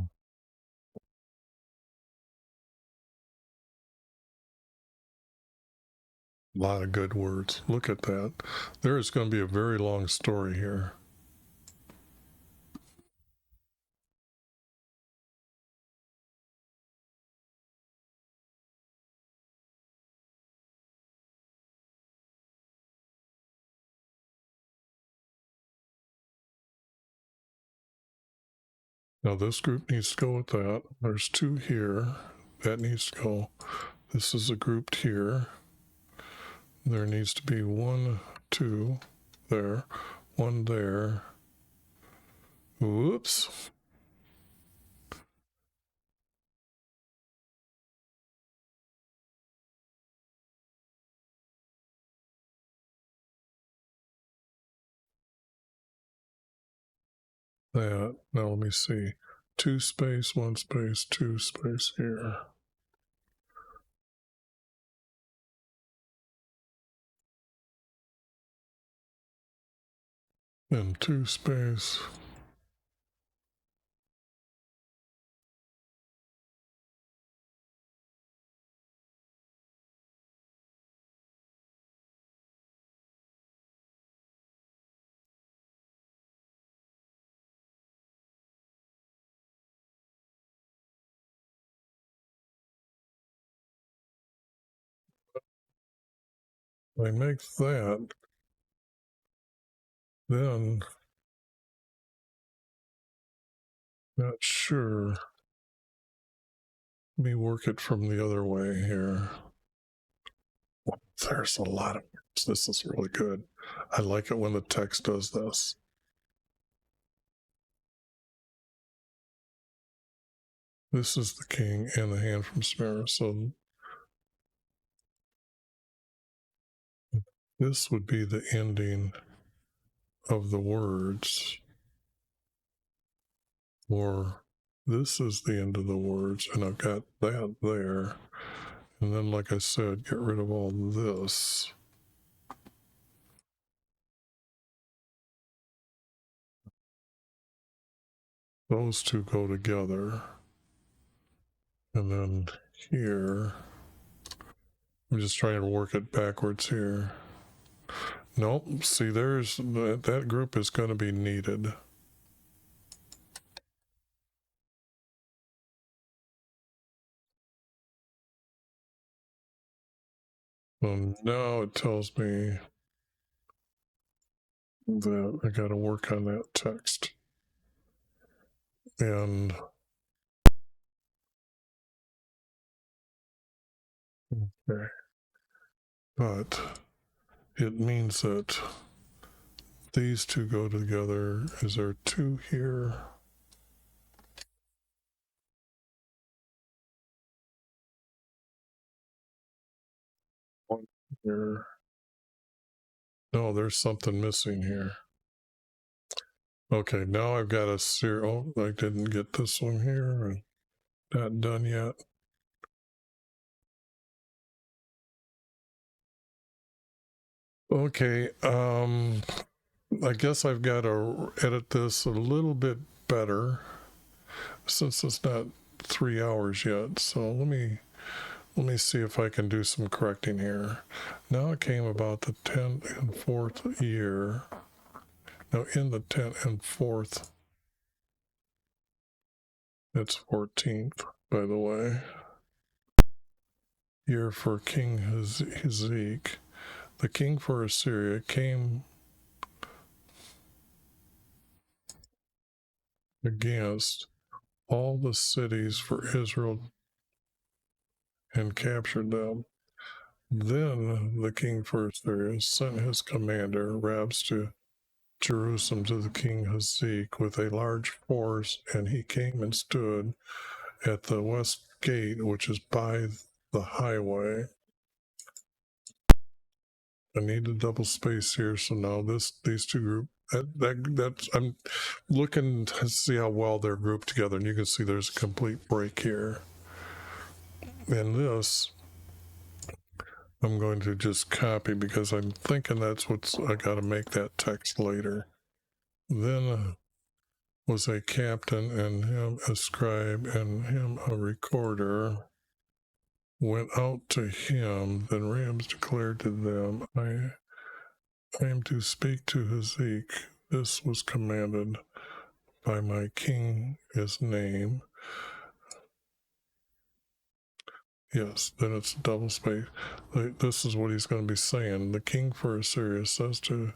lot of good words. Look at that. There is going to be a very long story here. Now this group needs to go with that. There's two here. That needs to go. This is a grouped here. There needs to be 1, 2 there, 1 there. Whoops. That. Now let me see. 2 space, 1 space, 2 space here. And 2 space. I make that. Then, not sure. Let me work it from the other way here. There's a lot of words. This is really good. I like it when the text does this. This is the king and the hand from Smyrna. So this would be the ending of the words. Or this is the end of the words, and I've got that there. And then, like I said, get rid of all this. Those two go together. And then here, I'm just trying to work it backwards here. Nope, see, there's that group is going to be needed. Now it tells me that I got to work on that text. And okay, but it means that these two go together. Is there 2 here? One here. No, there's something missing here. Okay, now I've got a oh, I didn't get this one here. Not done yet. Okay, I guess I've got to edit this a little bit better since it's not 3 hours yet. So let me see if I can do some correcting here. Now it came about the 10th and 4th year. Now in the 10th and 4th, it's 14th, by the way, year for King Hezekiah, the king for Assyria came against all the cities for Israel and captured them. Then the king for Assyria sent his commander Rabs to Jerusalem to the king Hezekiah with a large force, and he came and stood at the west gate, which is by the highway. I need a double space here, so now these two group that's I'm looking to see how well they're grouped together, and you can see there's a complete break here. And this I'm going to just copy because I'm thinking that's what's I got to make that text later. Then was a captain, and him a scribe, and him a recorder. Went out to him. Then Rams declared to them, I am to speak to Hezekiah. This was commanded by my king, his name. Yes, then it's double space. This is what he's going to be saying. The king for Assyria says to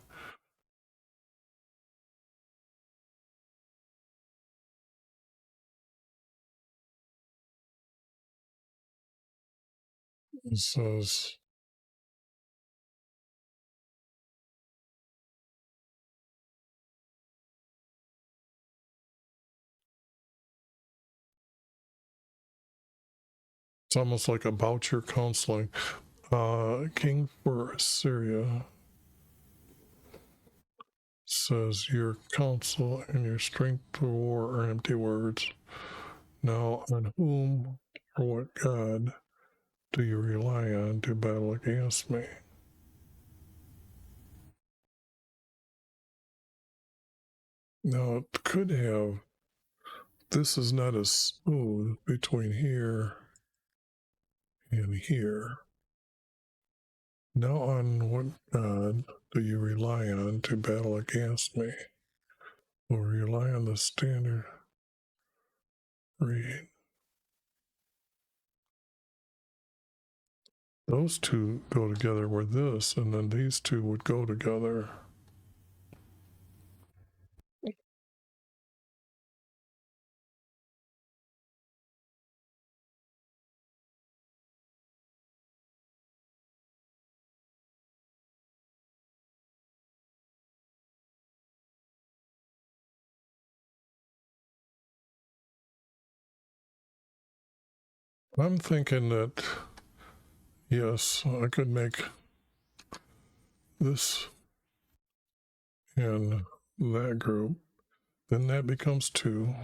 says it's almost like about your counseling. King for Assyria says your counsel and your strength for war are empty words. Now on whom or what God do you rely on to battle against me? Now it could have, this is not as smooth between here and here. Now on what God do you rely on to battle against me? Or rely on the standard read? Those two go together with this, and then these two would go together. I'm thinking that, yes, I could make this in that group. Then that becomes 2.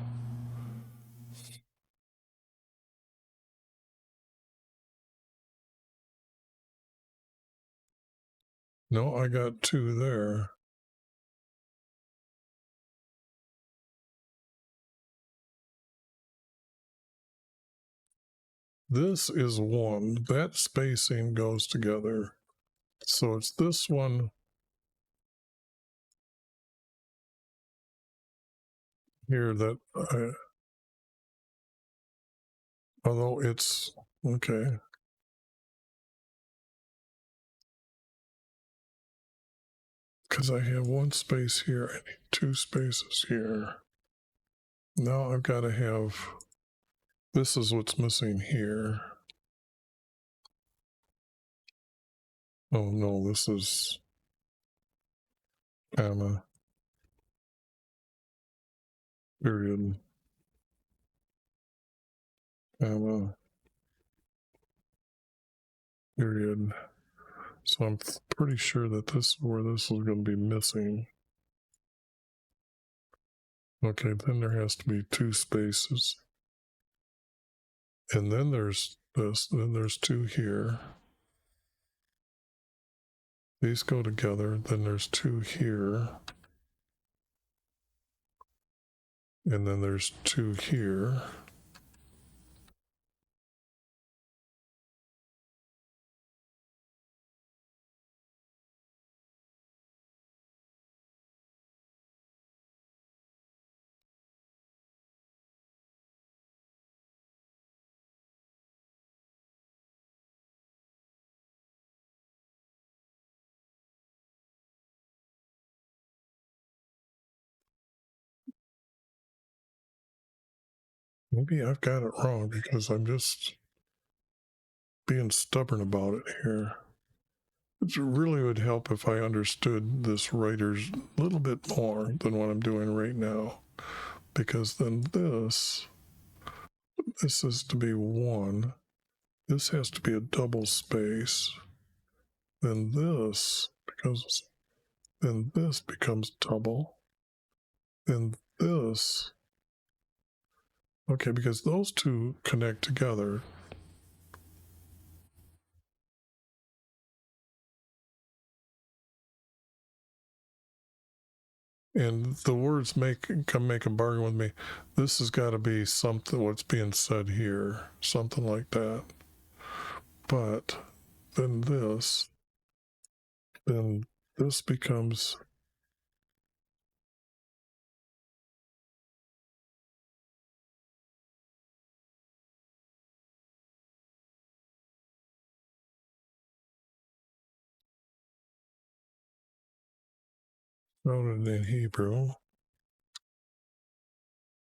No, I got 2 there. This is 1. That spacing goes together. So it's this one here that although it's, okay. Because I have 1 space here, I need 2 spaces here. Now I've got to have, this is what's missing here. Oh no, this is comma, period, comma, period. So I'm pretty sure that this is where this is going to be missing. Okay, then there has to be 2 spaces. And then there's this, then there's 2 here. These go together, then there's 2 here. And then there's 2 here. Maybe I've got it wrong because I'm just being stubborn about it here. It really would help if I understood this writer's a little bit more than what I'm doing right now, because then this is to be 1. This has to be a double space. Then this becomes double. Then this. Okay, because those two connect together. And the words make a bargain with me. This has got to be something, what's being said here, something like that. But then this becomes shouted in Hebrew.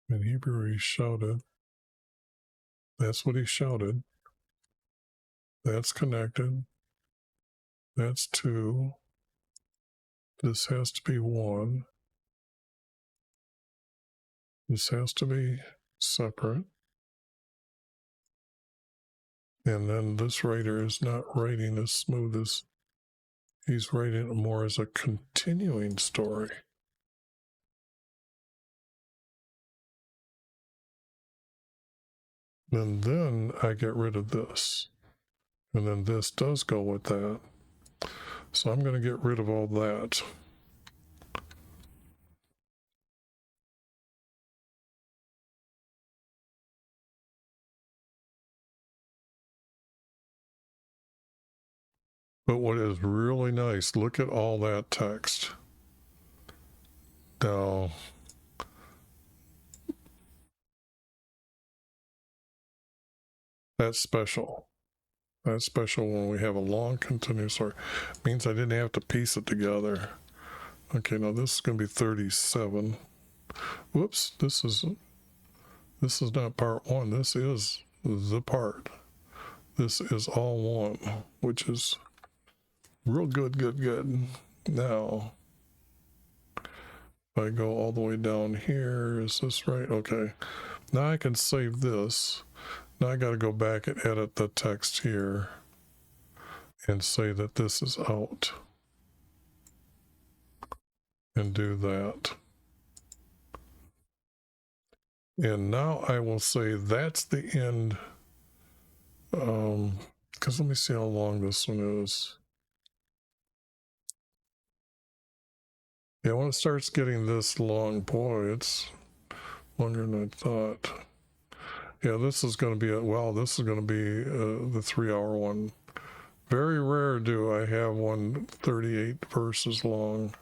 In Hebrew, he shouted. That's what he shouted. That's connected. That's 2. This has to be 1. This has to be separate. And then this writer is not writing as smooth as, he's writing it more as a continuing story. And then I get rid of this. And then this does go with that. So I'm going to get rid of all that. But what is really nice, look at all that text. Now, that's special. That's special when we have a long continuous story. It means I didn't have to piece it together. Okay, now this is going to be 37. Whoops, this is not part 1. This is the part. This is all 1, which is real good. Now, if I go all the way down here, is this right? Okay. Now I can save this. Now I got to go back and edit the text here and say that this is out. And do that. And now I will say that's the end. Because let me see how long this one is. Yeah, when it starts getting this long, boy, it's longer than I thought. Yeah, this is going to be this is going to be the 3-hour one. Very rare do I have one 38 verses long.